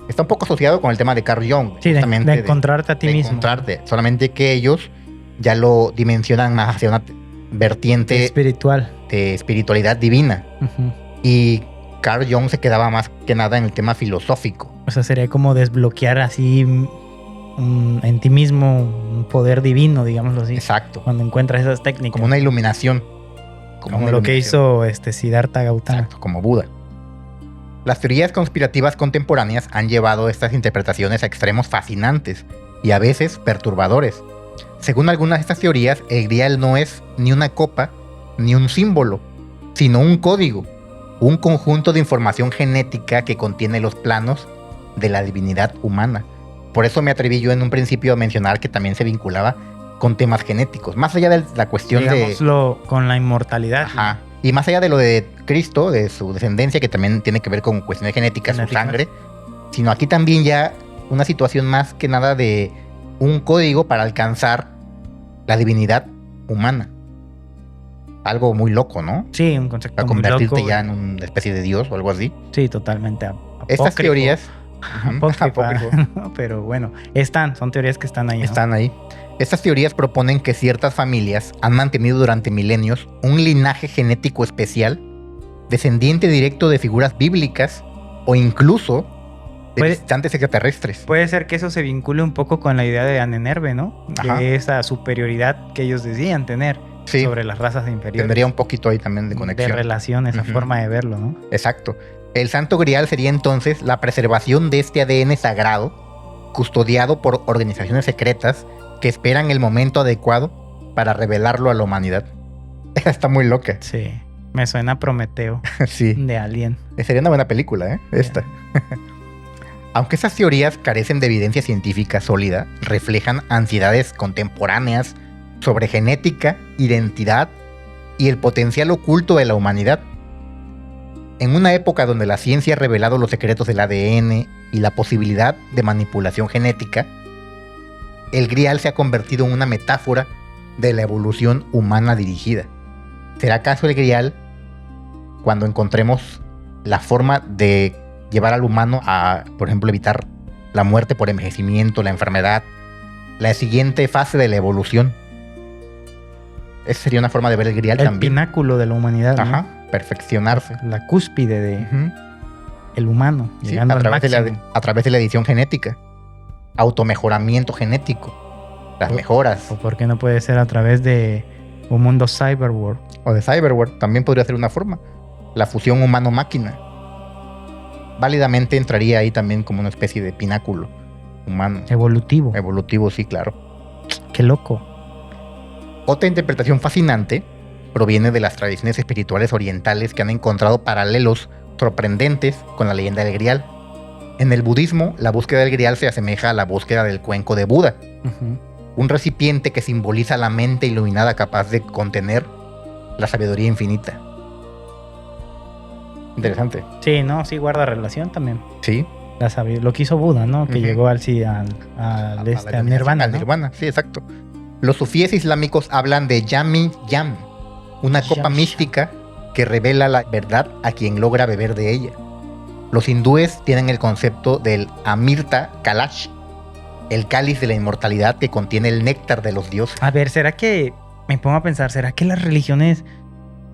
Está un poco asociado con el tema de Carl Jung, Sí, de justamente encontrarte a ti de mismo. encontrarte, solamente que ellos ya lo dimensionan más hacia una vertiente Espiritual. de espiritualidad divina. Ujú. Y Carl Jung se quedaba más que nada en el tema filosófico. O sea, sería como desbloquear así en ti mismo un poder divino, digámoslo así. Exacto. Cuando encuentras esas técnicas. Como una iluminación. Como una lo que iluminación. hizo Siddhartha Gautama. Exacto, como Buda. Las teorías conspirativas contemporáneas han llevado estas interpretaciones a extremos fascinantes y a veces perturbadores. Según algunas de estas teorías, el Grial no es ni una copa ni un símbolo, sino un código, un conjunto de información genética que contiene los planos de la divinidad humana. Por eso me atreví yo en un principio a mencionar que también se vinculaba con temas genéticos. Más allá de la cuestión Digámoslo, con la inmortalidad. Ajá. Y más allá de lo de Cristo, de su descendencia, que también tiene que ver con cuestiones genéticas, su sangre, sino aquí también ya una situación más que nada de un código para alcanzar la divinidad humana. Algo muy loco, ¿no? Sí, un concepto para muy convertirte loco. ya en una especie de Dios o algo así. Sí, totalmente Estas teorías... Apócrifa, ¿no? Pero bueno, son teorías que están ahí, ¿no? Están ahí. Estas teorías proponen que ciertas familias han mantenido durante milenios un linaje genético especial, descendiente directo de figuras bíblicas o incluso de visitantes extraterrestres. Puede ser que eso se vincule un poco con la idea de Anenerve, ¿no? Ajá. De esa superioridad que ellos decían tener sobre las razas inferiores. Tendría un poquito ahí también de conexión. De relación, esa forma de verlo, ¿no? Exacto. El Santo Grial sería entonces la preservación de este ADN sagrado, custodiado por organizaciones secretas que esperan el momento adecuado para revelarlo a la humanidad. Está muy loca. Sí, me suena a Prometeo. Sí. De Alien. Sería una buena película, ¿eh? Esta. Aunque esas teorías carecen de evidencia científica sólida, reflejan ansiedades contemporáneas sobre genética, identidad y el potencial oculto de la humanidad. En una época donde la ciencia ha revelado los secretos del ADN y la posibilidad de manipulación genética, el Grial se ha convertido en una metáfora de la evolución humana dirigida. ¿Será acaso el Grial, cuando encontremos la forma de llevar al humano a, por ejemplo, evitar la muerte por envejecimiento, la enfermedad, la siguiente fase de la evolución? Esa sería una forma de ver el Grial también. El pináculo de la humanidad. Ajá. ¿No? Perfeccionarse. La cúspide de el humano. Sí, llegando a través de la edición genética. Automejoramiento genético. Las mejoras. ¿O por qué no puede ser a través de un mundo cyberworld? O de cyberworld. También podría ser una forma. La fusión humano-máquina. Válidamente entraría ahí también como una especie de pináculo humano. Evolutivo. Evolutivo, sí, claro. Qué loco. Otra interpretación fascinante proviene de las tradiciones espirituales orientales que han encontrado paralelos sorprendentes con la leyenda del Grial. En el budismo, la búsqueda del Grial se asemeja a la búsqueda del cuenco de Buda, un recipiente que simboliza la mente iluminada capaz de contener la sabiduría infinita. Interesante. Sí, no, sí guarda relación también. Sí. Lo que hizo Buda, ¿no? Que llegó al nirvana. Al nirvana, sí, exacto. Los sufíes islámicos hablan de Yami Yam, una copa mística que revela la verdad a quien logra beber de ella. Los hindúes tienen el concepto del Amrita Kalash, el cáliz de la inmortalidad que contiene el néctar de los dioses. A ver, ¿será que, me pongo a pensar, ¿será que las religiones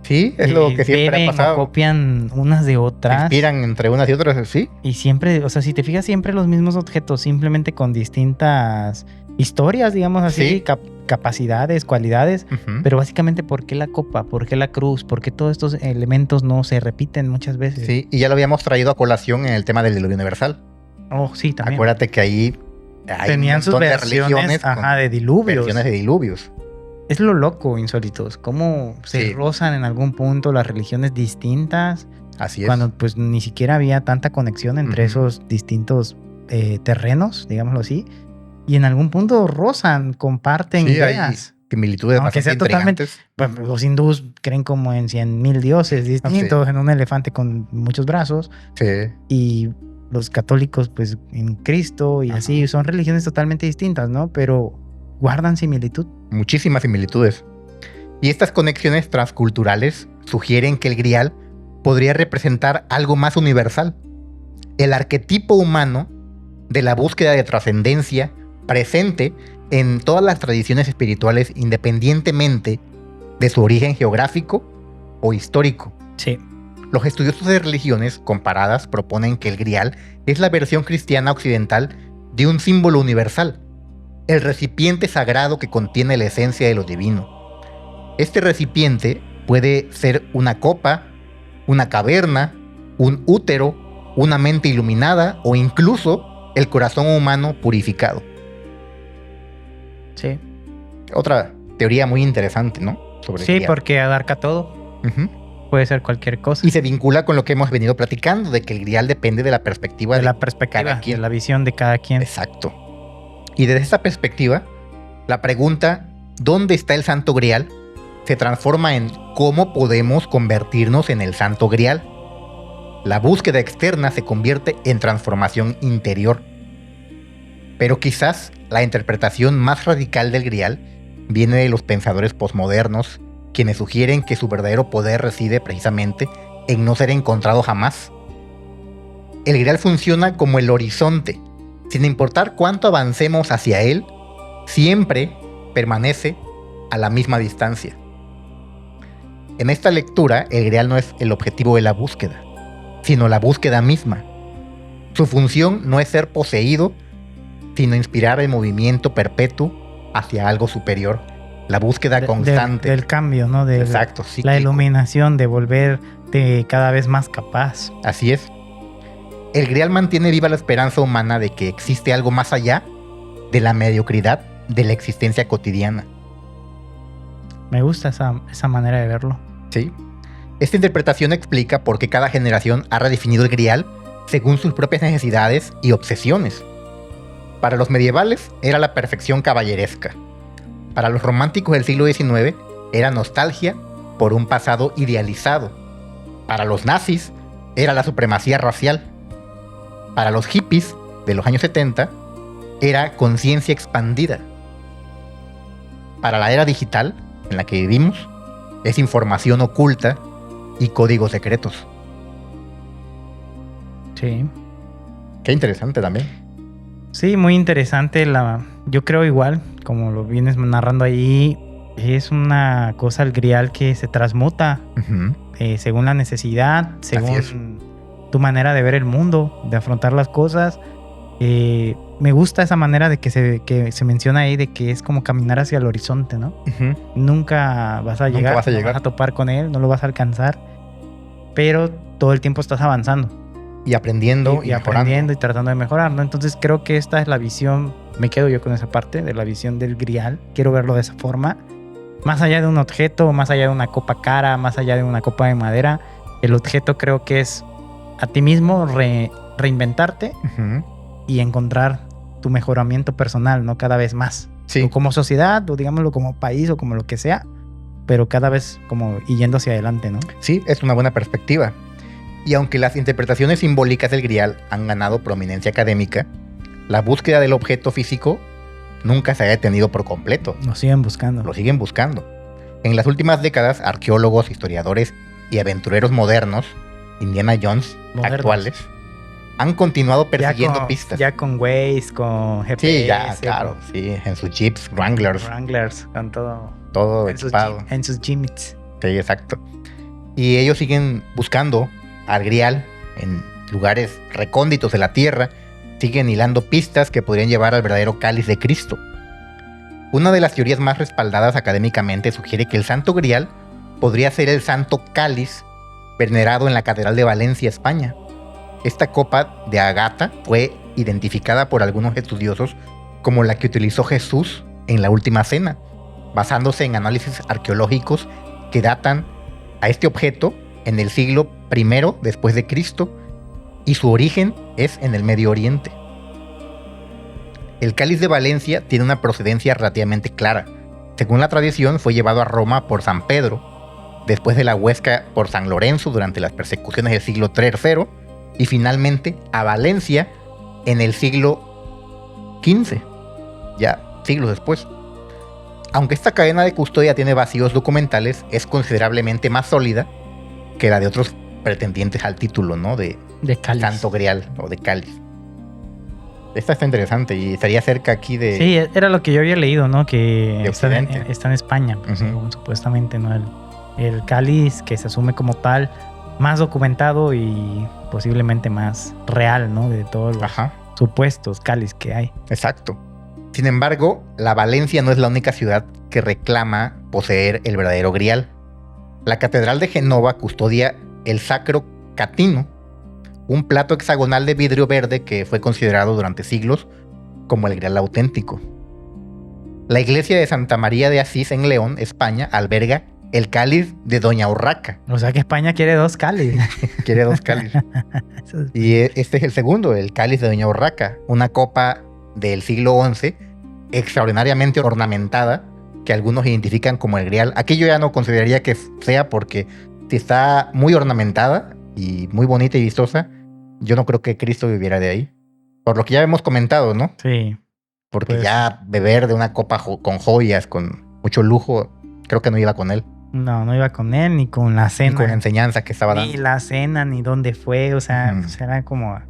sí, es lo que siempre ha pasado? O copian unas de otras. Se inspiran entre unas y otras, sí. Y siempre, o sea, si te fijas, siempre los mismos objetos, simplemente con distintas historias, digamos así, sí. Capacidades, cualidades, pero básicamente ¿por qué la copa? ¿Por qué la cruz? ¿Por qué todos estos elementos no se repiten muchas veces? Sí, y ya lo habíamos traído a colación en el tema del diluvio universal. Oh, sí, también. Acuérdate que ahí hay tenían sus versiones de diluvios. Versiones de diluvios. Es lo loco, insólitos, cómo se rozan en algún punto las religiones distintas. Así es. Cuando pues ni siquiera había tanta conexión entre esos distintos terrenos, digámoslo así. Y en algún punto rozan, comparten ideas. Hay similitudes bastante intrigantes. Los hindús creen como en 100,000 dioses distintos, en un elefante con muchos brazos. Sí. Y los católicos, pues, en Cristo y así. Son religiones totalmente distintas, ¿no? Pero guardan similitud. Muchísimas similitudes. Y estas conexiones transculturales sugieren que el Grial podría representar algo más universal. El arquetipo humano de la búsqueda de trascendencia presente en todas las tradiciones espirituales, independientemente de su origen geográfico o histórico. Sí. Los estudiosos de religiones comparadas proponen que el Grial es la versión cristiana occidental de un símbolo universal, el recipiente sagrado que contiene la esencia de lo divino. Este recipiente puede ser una copa, una caverna, un útero, una mente iluminada o incluso el corazón humano purificado. Sí. Otra teoría muy interesante, ¿no? Sobre sí, porque abarca todo. Puede ser cualquier cosa. Y se vincula con lo que hemos venido platicando, de que el Grial depende de la perspectiva de la visión de cada quien. Exacto. Y desde esa perspectiva, la pregunta ¿dónde está el Santo Grial? Se transforma en ¿cómo podemos convertirnos en el Santo Grial? La búsqueda externa se convierte en transformación interior. Pero quizás la interpretación más radical del Grial viene de los pensadores posmodernos, quienes sugieren que su verdadero poder reside precisamente en no ser encontrado jamás. El Grial funciona como el horizonte. Sin importar cuánto avancemos hacia él, siempre permanece a la misma distancia. En esta lectura, el Grial no es el objetivo de la búsqueda, sino la búsqueda misma. Su función no es ser poseído, sino inspirar el movimiento perpetuo hacia algo superior. La búsqueda constante. Del cambio, ¿no? Exacto, sí. La iluminación, de volverte cada vez más capaz. Así es. El Grial mantiene viva la esperanza humana de que existe algo más allá de la mediocridad de la existencia cotidiana. Me gusta esa manera de verlo. Sí. Esta interpretación explica por qué cada generación ha redefinido el Grial según sus propias necesidades y obsesiones. Para los medievales era la perfección caballeresca. Para los románticos del siglo XIX era nostalgia por un pasado idealizado. Para los nazis era la supremacía racial. Para los hippies de los años 70 era conciencia expandida. Para la era digital en la que vivimos es información oculta y códigos secretos. Sí. Qué interesante también. Sí, muy interesante. Yo creo igual, como lo vienes narrando ahí, es una cosa el Grial que se transmuta según la necesidad, según tu manera de ver el mundo, de afrontar las cosas. Me gusta esa manera de que se menciona ahí, de que es como caminar hacia el horizonte, ¿no? Nunca vas a llegar, no vas a topar con él, no lo vas a alcanzar, pero todo el tiempo estás avanzando. Y aprendiendo y aprendiendo y tratando de mejorar, ¿no? Entonces creo que esta es la visión, me quedo yo con esa parte de la visión del Grial. Quiero verlo de esa forma. Más allá de un objeto, más allá de una copa cara, más allá de una copa de madera, el objeto creo que es a ti mismo reinventarte y encontrar tu mejoramiento personal, ¿no? Cada vez más. Sí. O como sociedad, o digámoslo como país, o como lo que sea, pero cada vez como yendo hacia adelante, ¿no? Sí, es una buena perspectiva. Y aunque las interpretaciones simbólicas del Grial han ganado prominencia académica, la búsqueda del objeto físico nunca se ha detenido por completo. Lo siguen buscando. Lo siguen buscando. En las últimas décadas, arqueólogos, historiadores y aventureros modernos, Indiana Jones actuales, han continuado persiguiendo pistas. Ya con Waze, con GPS. Sí, ya, claro. Sí, en sus Jeeps, Wranglers. Con todo. Todo equipado. En sus Jimmits. Sí, exacto. Y ellos siguen buscando al Grial en lugares recónditos de la tierra, siguen hilando pistas que podrían llevar al verdadero cáliz de Cristo. Una de las teorías más respaldadas académicamente sugiere que el Santo Grial podría ser el Santo Cáliz venerado en la Catedral de Valencia, España. Esta copa de agata fue identificada por algunos estudiosos como la que utilizó Jesús en la Última Cena, basándose en análisis arqueológicos que datan a este objeto en el siglo I después de Cristo, y su origen es en el Medio Oriente. El cáliz de Valencia tiene una procedencia relativamente clara. Según la tradición, fue llevado a Roma por San Pedro, después de la Huesca por San Lorenzo durante las persecuciones del siglo III, y finalmente a Valencia en el siglo XV, ya siglos después. Aunque esta cadena de custodia tiene vacíos documentales, es considerablemente más sólida que la de otros pretendientes al título, ¿no? De Cáliz. Santo Grial o de Cáliz. Esta está interesante y estaría cerca aquí de... Sí, era lo que yo había leído, ¿no? Que está en España, pues, supuestamente, ¿no? El cáliz que se asume como tal, más documentado y posiblemente más real, ¿no? De todos los supuestos cáliz que hay. Exacto. Sin embargo, la Valencia no es la única ciudad que reclama poseer el verdadero Grial. La Catedral de Génova custodia el Sacro Catino, un plato hexagonal de vidrio verde que fue considerado durante siglos como el Grial auténtico. La iglesia de Santa María de Asís en León, España, alberga el cáliz de Doña Urraca. O sea que España quiere dos cáliz. Quiere dos cáliz. Y este es el segundo, el cáliz de Doña Urraca, una copa del siglo XI extraordinariamente ornamentada que algunos identifican como el Grial. Aquí yo ya no consideraría que sea, porque si está muy ornamentada y muy bonita y vistosa, yo no creo que Cristo viviera de ahí. Por lo que ya hemos comentado, ¿no? Sí. Porque Pues, ya beber de una copa con joyas, con mucho lujo, creo que no iba con él. no iba con él, ni con la cena. Ni con la enseñanza que estaba Ni dando. la cena, ni dónde fue. O sea, pues era como...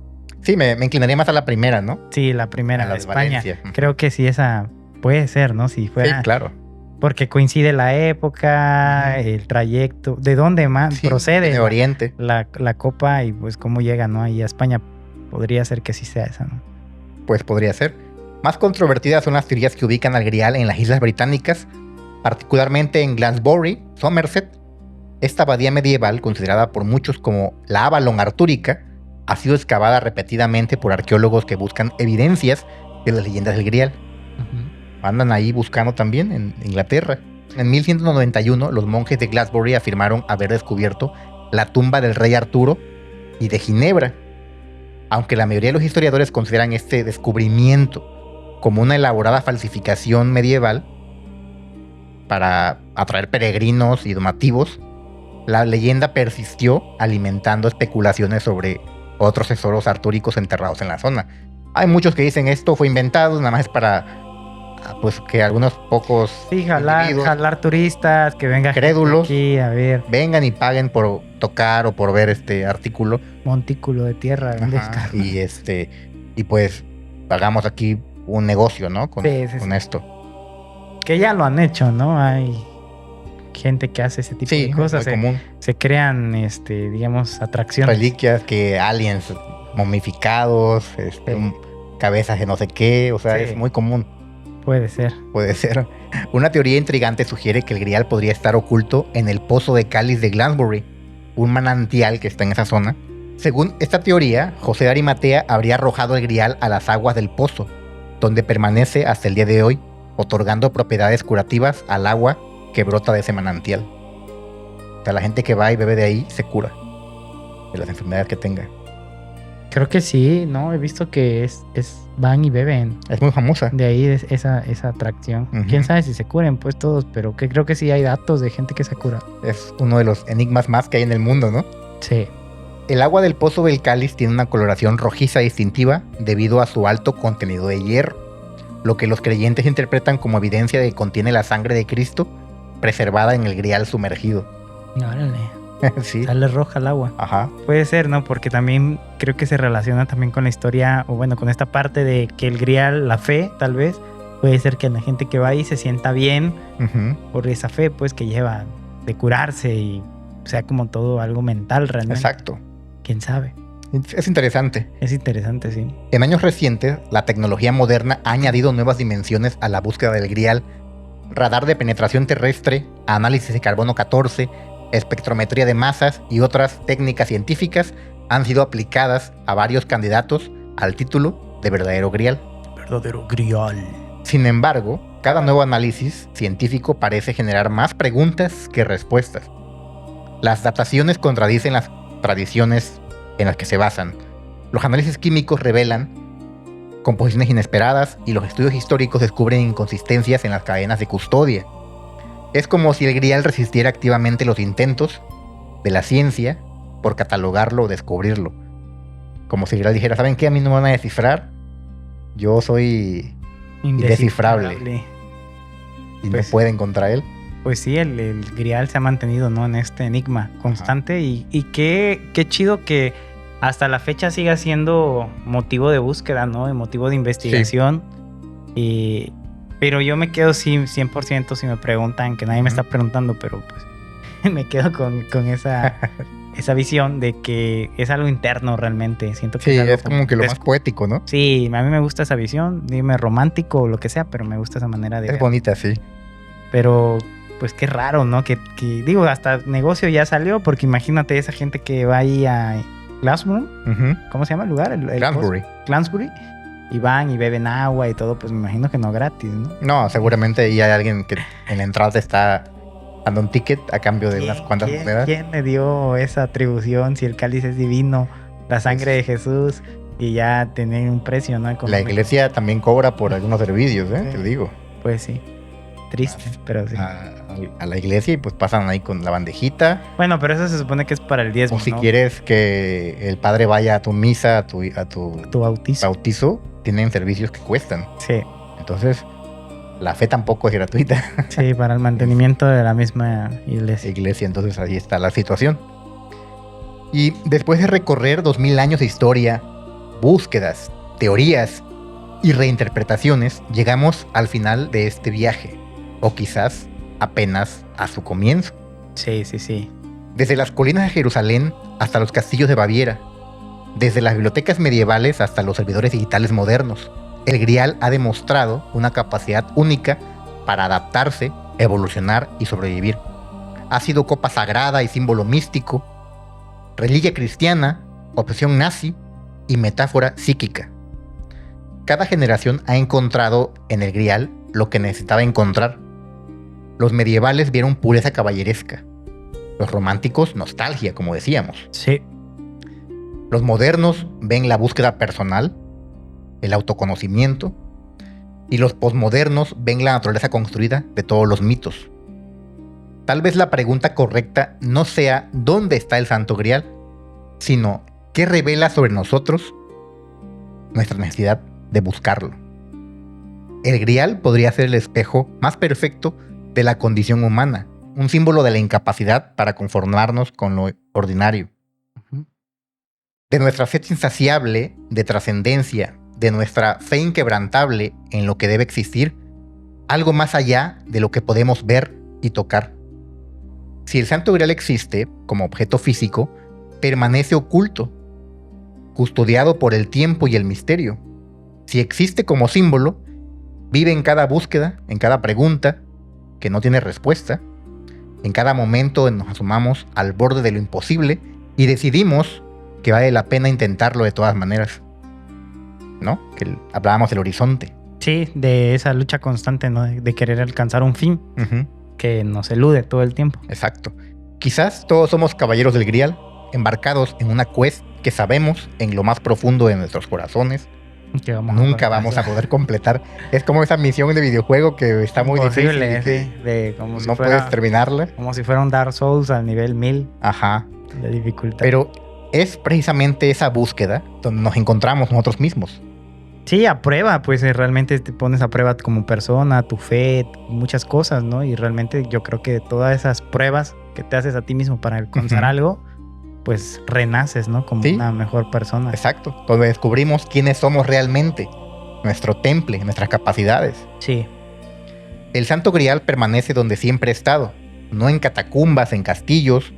Sí, me inclinaría más a la primera, ¿no? Sí, la primera A la de de España. Valencia. Creo que sí, esa puede ser, ¿no? Si fuera... Sí, claro. Porque coincide la época, el trayecto, de dónde más Sí, procede de Oriente. la copa y pues cómo llega, ¿no? Ahí a España. Podría ser que sí sea esa, ¿no? Pues podría ser. Más controvertidas son las teorías que ubican al Grial en las Islas Británicas, particularmente en Glansbury, Somerset. Esta abadía medieval, considerada por muchos como la Avalon artúrica, ha sido excavada repetidamente por arqueólogos que buscan evidencias de las leyendas del Grial. Andan ahí buscando también en Inglaterra. En 1191, los monjes de Glansbury afirmaron haber descubierto la tumba del rey Arturo y de Ginebra. Aunque la mayoría de los historiadores consideran este descubrimiento como una elaborada falsificación medieval para atraer peregrinos y donativos, la leyenda persistió alimentando especulaciones sobre otros tesoros artúricos enterrados en la zona. Hay muchos que dicen esto fue inventado, nada más es para pues que algunos pocos jalar turistas, que vengan crédulos aquí a ver. Vengan y paguen por tocar o por ver este artículo. Montículo de tierra. Y pues hagamos aquí un negocio, ¿no? Con esto. Que ya lo han hecho, ¿no? Hay gente que hace ese tipo de cosas. Común. Se crean, digamos, atracciones. Reliquias, que aliens momificados, cabezas de no sé qué, o sea, es muy común. Puede ser. Una teoría intrigante sugiere que el Grial podría estar oculto en el pozo de cáliz de Glansbury, un manantial que está en esa zona. Según esta teoría, José de Arimatea habría arrojado el Grial a las aguas del pozo, donde permanece hasta el día de hoy, otorgando propiedades curativas al agua que brota de ese manantial. O sea, la gente que va y bebe de ahí se cura de las enfermedades que tenga. Creo que sí, ¿no? He visto que van y beben. Es muy famosa. De ahí esa atracción. Quién sabe si se curen, pues todos, pero que creo que sí hay datos de gente que se cura. Es uno de los enigmas más que hay en el mundo, ¿no? Sí. El agua del pozo del cáliz tiene una coloración rojiza distintiva debido a su alto contenido de hierro, lo que los creyentes interpretan como evidencia de que contiene la sangre de Cristo preservada en el Grial sumergido. Órale. Sí. Sale roja el agua. Ajá. Puede ser, ¿no? Porque también creo que se relaciona también con la historia, o bueno, con esta parte de que el Grial, la fe, tal vez, puede ser que la gente que va ahí se sienta bien por esa fe, pues, que lleva de curarse y sea como todo algo mental realmente. Exacto. ¿Quién sabe? Es interesante. Es interesante, sí. En años recientes, la tecnología moderna ha añadido nuevas dimensiones a la búsqueda del Grial. Radar de penetración terrestre, análisis de carbono 14, espectrometría de masas y otras técnicas científicas han sido aplicadas a varios candidatos al título de verdadero Grial. Verdadero Grial. Sin embargo, cada nuevo análisis científico parece generar más preguntas que respuestas. Las dataciones contradicen las tradiciones en las que se basan. Los análisis químicos revelan composiciones inesperadas y los estudios históricos descubren inconsistencias en las cadenas de custodia. Es como si el Grial resistiera activamente los intentos de la ciencia por catalogarlo o descubrirlo. Como si el Grial dijera, ¿saben qué? A mí no me van a descifrar. Yo soy indescifrable. Y pues, no pueden contra él. Pues sí, el Grial se ha mantenido, ¿no? En este enigma constante. Y qué chido que hasta la fecha siga siendo motivo de búsqueda, ¿no? Y motivo de investigación. Sí. Pero yo me quedo 100% si me preguntan, que nadie me está preguntando, pero pues me quedo con esa visión de que es algo interno realmente. Siento que es como que lo más poético, ¿no? Sí, a mí me gusta esa visión, dime romántico o lo que sea, pero me gusta esa manera de... Es bonita, sí. Pero pues qué raro, ¿no? Que digo, hasta negocio ya salió, porque imagínate esa gente que va ahí a Glansbury. ¿Cómo se llama el lugar? Glansbury. Y van y beben agua y todo, pues me imagino que no gratis, ¿no? No, seguramente ahí hay alguien que en la entrada te está dando un ticket a cambio de unas cuantas monedas. ¿Quién le dio esa atribución si el cáliz es divino, la sangre de Jesús? y ya tener un precio, ¿no? La Económico. iglesia también cobra por algunos servicios, Sí. te digo. Pues sí. Triste, pero sí. A la iglesia y pues pasan ahí con la bandejita. Bueno, pero eso se supone que es para el diezmo, O si ¿no? quieres que el padre vaya a tu misa, a tu Tu bautizo. bautizo, tienen servicios que cuestan. Sí, Entonces, la fe tampoco es gratuita. sí, para el mantenimiento de la misma iglesia. Iglesia, entonces ahí está la situación. Y después de recorrer 2000 años de historia, búsquedas, teorías y reinterpretaciones, llegamos al final de este viaje, o quizás apenas a su comienzo. Sí, sí, sí. Desde las colinas de Jerusalén hasta los castillos de Baviera, desde las bibliotecas medievales hasta los servidores digitales modernos, el Grial ha demostrado una capacidad única para adaptarse, evolucionar y sobrevivir. Ha sido copa sagrada y símbolo místico, reliquia cristiana, obsesión nazi y metáfora psíquica. Cada generación ha encontrado en el Grial lo que necesitaba encontrar. Los medievales vieron pureza caballeresca. Los románticos, nostalgia, como decíamos. Sí, Los modernos ven la búsqueda personal, el autoconocimiento. Y los posmodernos ven la naturaleza construida de todos los mitos. Tal vez la pregunta correcta no sea ¿dónde está el Santo Grial?, sino ¿qué revela sobre nosotros nuestra necesidad de buscarlo? El Grial podría ser el espejo más perfecto de la condición humana, un símbolo de la incapacidad para conformarnos con lo ordinario, Ujú. de nuestra sed insaciable de trascendencia, de nuestra fe inquebrantable en lo que debe existir, algo más allá de lo que podemos ver y tocar. Si el Santo Grial existe como objeto físico, permanece oculto, custodiado por el tiempo y el misterio. Si existe como símbolo, vive en cada búsqueda, en cada pregunta que no tiene respuesta, en cada momento en nos asomamos al borde de lo imposible y decidimos que vale la pena intentarlo de todas maneras, ¿no? Que hablábamos del horizonte. Sí, de esa lucha constante, ¿no? De querer alcanzar un fin Ujú, que nos elude todo el tiempo. exacto. Quizás todos somos caballeros del Grial, embarcados en una quest que sabemos en lo más profundo de nuestros corazones Que nunca vamos a poder completar. Es como esa misión de videojuego que está muy imposible, difícil, sí, de como si no fuera, puedes terminarla. como si fuera un Dark Souls al nivel 1000 Ajá. de dificultad. Pero es precisamente esa búsqueda donde nos encontramos nosotros mismos. Sí, a prueba, pues realmente te pones a prueba como persona, tu fe, muchas cosas, ¿no? Y realmente yo creo que todas esas pruebas que te haces a ti mismo para alcanzar Ujú. algo, pues renaces, ¿no? Como Sí. una mejor persona. Exacto. Donde descubrimos quiénes somos realmente, nuestro temple, nuestras capacidades. Sí, El Santo Grial permanece donde siempre ha estado, no en catacumbas, en castillos,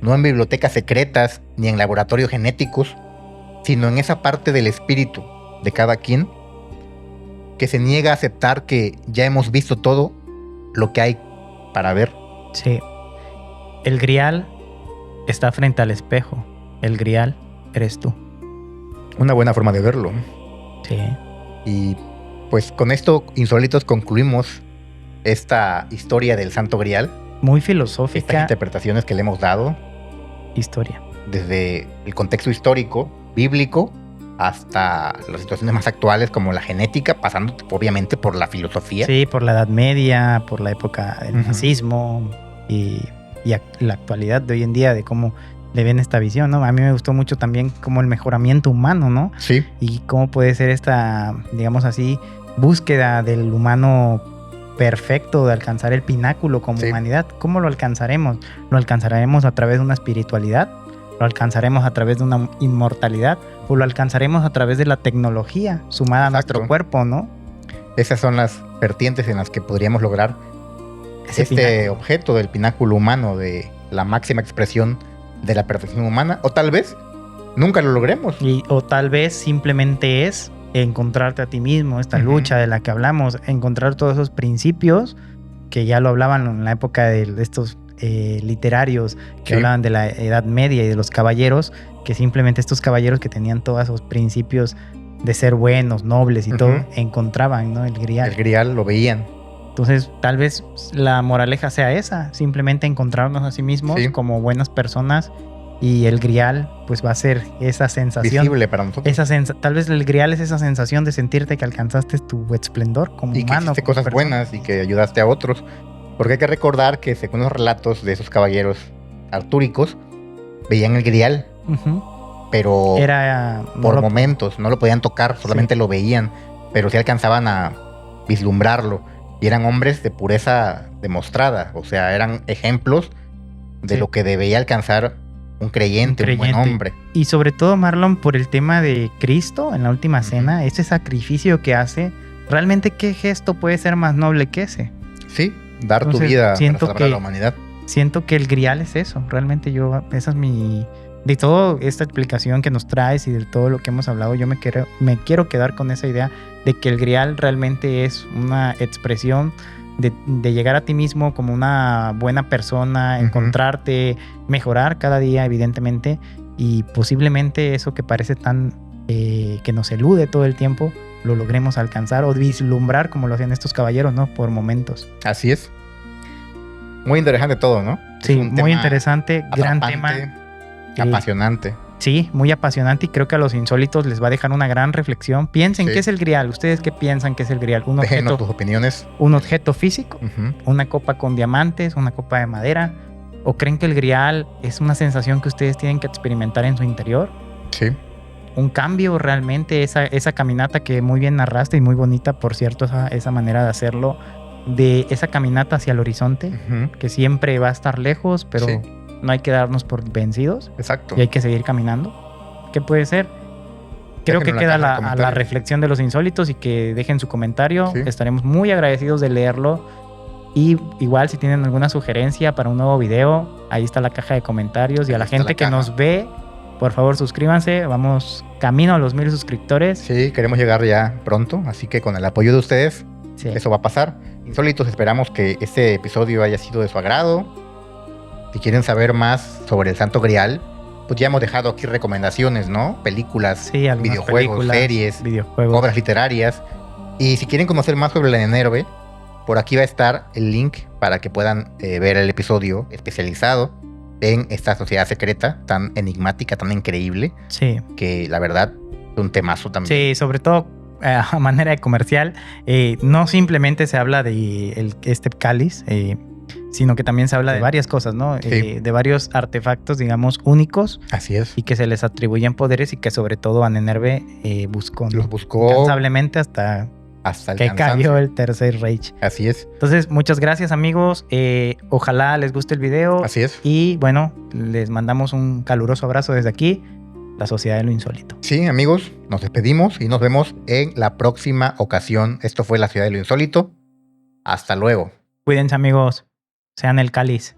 no en bibliotecas secretas, ni en laboratorios genéticos, sino en esa parte del espíritu de cada quien que se niega a aceptar que ya hemos visto todo lo que hay para ver. sí. El Grial está frente al espejo. El Grial eres tú. Una buena forma de verlo. Sí. Y pues con esto, insólitos, concluimos esta historia del Santo Grial, Muy estas filosófica interpretaciones que le hemos dado historia. desde el contexto histórico, bíblico, hasta las situaciones más actuales como la genética, pasando obviamente por la filosofía. Sí, por la Edad Media, por la época del Ujú. nazismo y la actualidad de hoy en día de cómo le ven esta visión, ¿no? A mí me gustó mucho también como el mejoramiento humano, ¿no? Sí, Y cómo puede ser esta, digamos así, búsqueda del humano perfecto, de alcanzar el pináculo como Sí. humanidad. ¿Cómo lo alcanzaremos? ¿Lo alcanzaremos a través de una espiritualidad? ¿Lo alcanzaremos a través de una inmortalidad? ¿O lo alcanzaremos a través de la tecnología sumada a nuestro Exacto. cuerpo, ¿no? esas son las vertientes en las que podríamos lograr Ese este pináculo. objeto del pináculo humano, de la máxima expresión de la perfección humana, o tal vez nunca lo logremos. O tal vez simplemente es encontrarte a ti mismo, esta Ujú. lucha de la que hablamos, encontrar todos esos principios que ya lo hablaban en la época de estos literarios que Sí. hablaban de la Edad Media y de los caballeros, que simplemente estos caballeros que tenían todos esos principios de ser buenos, nobles y Ujú. todo, encontraban, ¿no? El Grial. El Grial lo veían. Entonces, tal vez la moraleja sea esa, simplemente encontrarnos a sí mismos Sí. como buenas personas y el grial pues va a ser esa sensación. Visible para nosotros. Tal vez el grial es esa sensación de sentirte que alcanzaste tu esplendor como y que humano. hiciste cosas buenas y que ayudaste a otros. Porque hay que recordar que según los relatos de esos caballeros artúricos, veían el grial, pero por momentos, no lo podían tocar, solamente lo veían, pero sí alcanzaban a vislumbrarlo. Y eran hombres de pureza demostrada, o sea, eran ejemplos de lo que debía alcanzar un creyente, un buen hombre. Y sobre todo, Marlon, por el tema de Cristo en la última cena, ese sacrificio que hace, realmente ¿qué gesto puede ser más noble que ese? Sí, dar tu vida para salvar a la humanidad. Siento que el grial es eso, realmente esa es mi... De toda esta explicación que nos traes y de todo lo que hemos hablado, yo me quiero quedar con esa idea de que el grial realmente es una expresión de llegar a ti mismo como una buena persona, encontrarte, mejorar cada día, evidentemente, y posiblemente eso que parece tan que nos elude todo el tiempo, lo logremos alcanzar o vislumbrar como lo hacían estos caballeros, ¿no? Por momentos. Así es. Muy interesante todo, ¿no? Sí, muy interesante, gran tema. Apasionante. Sí, muy apasionante, y creo que a los insólitos les va a dejar una gran reflexión. Piensen, ¿qué es el grial? ¿Ustedes qué piensan que es el grial? Déjenos tus opiniones. ¿Un objeto físico? ¿Una copa con diamantes? ¿Una copa de madera? ¿O creen que el grial es una sensación que ustedes tienen que experimentar en su interior? Sí. Un cambio realmente, esa caminata que muy bien narraste y muy bonita, por cierto, esa manera de hacerlo, de esa caminata hacia el horizonte, que siempre va a estar lejos, pero no hay que darnos por vencidos. Exacto. Y hay que seguir caminando. ¿Qué puede ser? Creo que queda a la reflexión de los insólitos, y que dejen su comentario. Sí. Estaremos muy agradecidos de leerlo. Y igual, si tienen alguna sugerencia para un nuevo video, ahí está la caja de comentarios. Y a la gente que nos ve, por favor, suscríbanse. Vamos camino a los 1000 suscriptores. Sí, queremos llegar ya pronto. Así que con el apoyo de ustedes, eso va a pasar. Insólitos, esperamos que este episodio haya sido de su agrado. Si quieren saber más sobre el Santo Grial, pues ya hemos dejado aquí recomendaciones, ¿no? Películas, videojuegos, series, obras literarias. Y si quieren conocer más sobre la Nenérbe, por aquí va a estar el link para que puedan ver el episodio especializado en esta sociedad secreta tan enigmática, tan increíble. Sí. Que la verdad es un temazo también. Sí, sobre todo a manera de comercial. No simplemente se habla de este cáliz, sino que también se habla de varias cosas, ¿no? Sí. De varios artefactos, digamos, únicos. Así es. Y que se les atribuyen poderes, y que sobre todo a Nenérbe buscó incansablemente hasta el que cayó el Tercer Reich. Así es. Entonces, muchas gracias, amigos. Ojalá les guste el video. Así es. Y bueno, les mandamos un caluroso abrazo desde aquí, la Sociedad de lo Insólito. Sí, amigos, nos despedimos y nos vemos en la próxima ocasión. Esto fue la Ciudad de lo Insólito. Hasta luego. Cuídense, amigos. Sean el cáliz.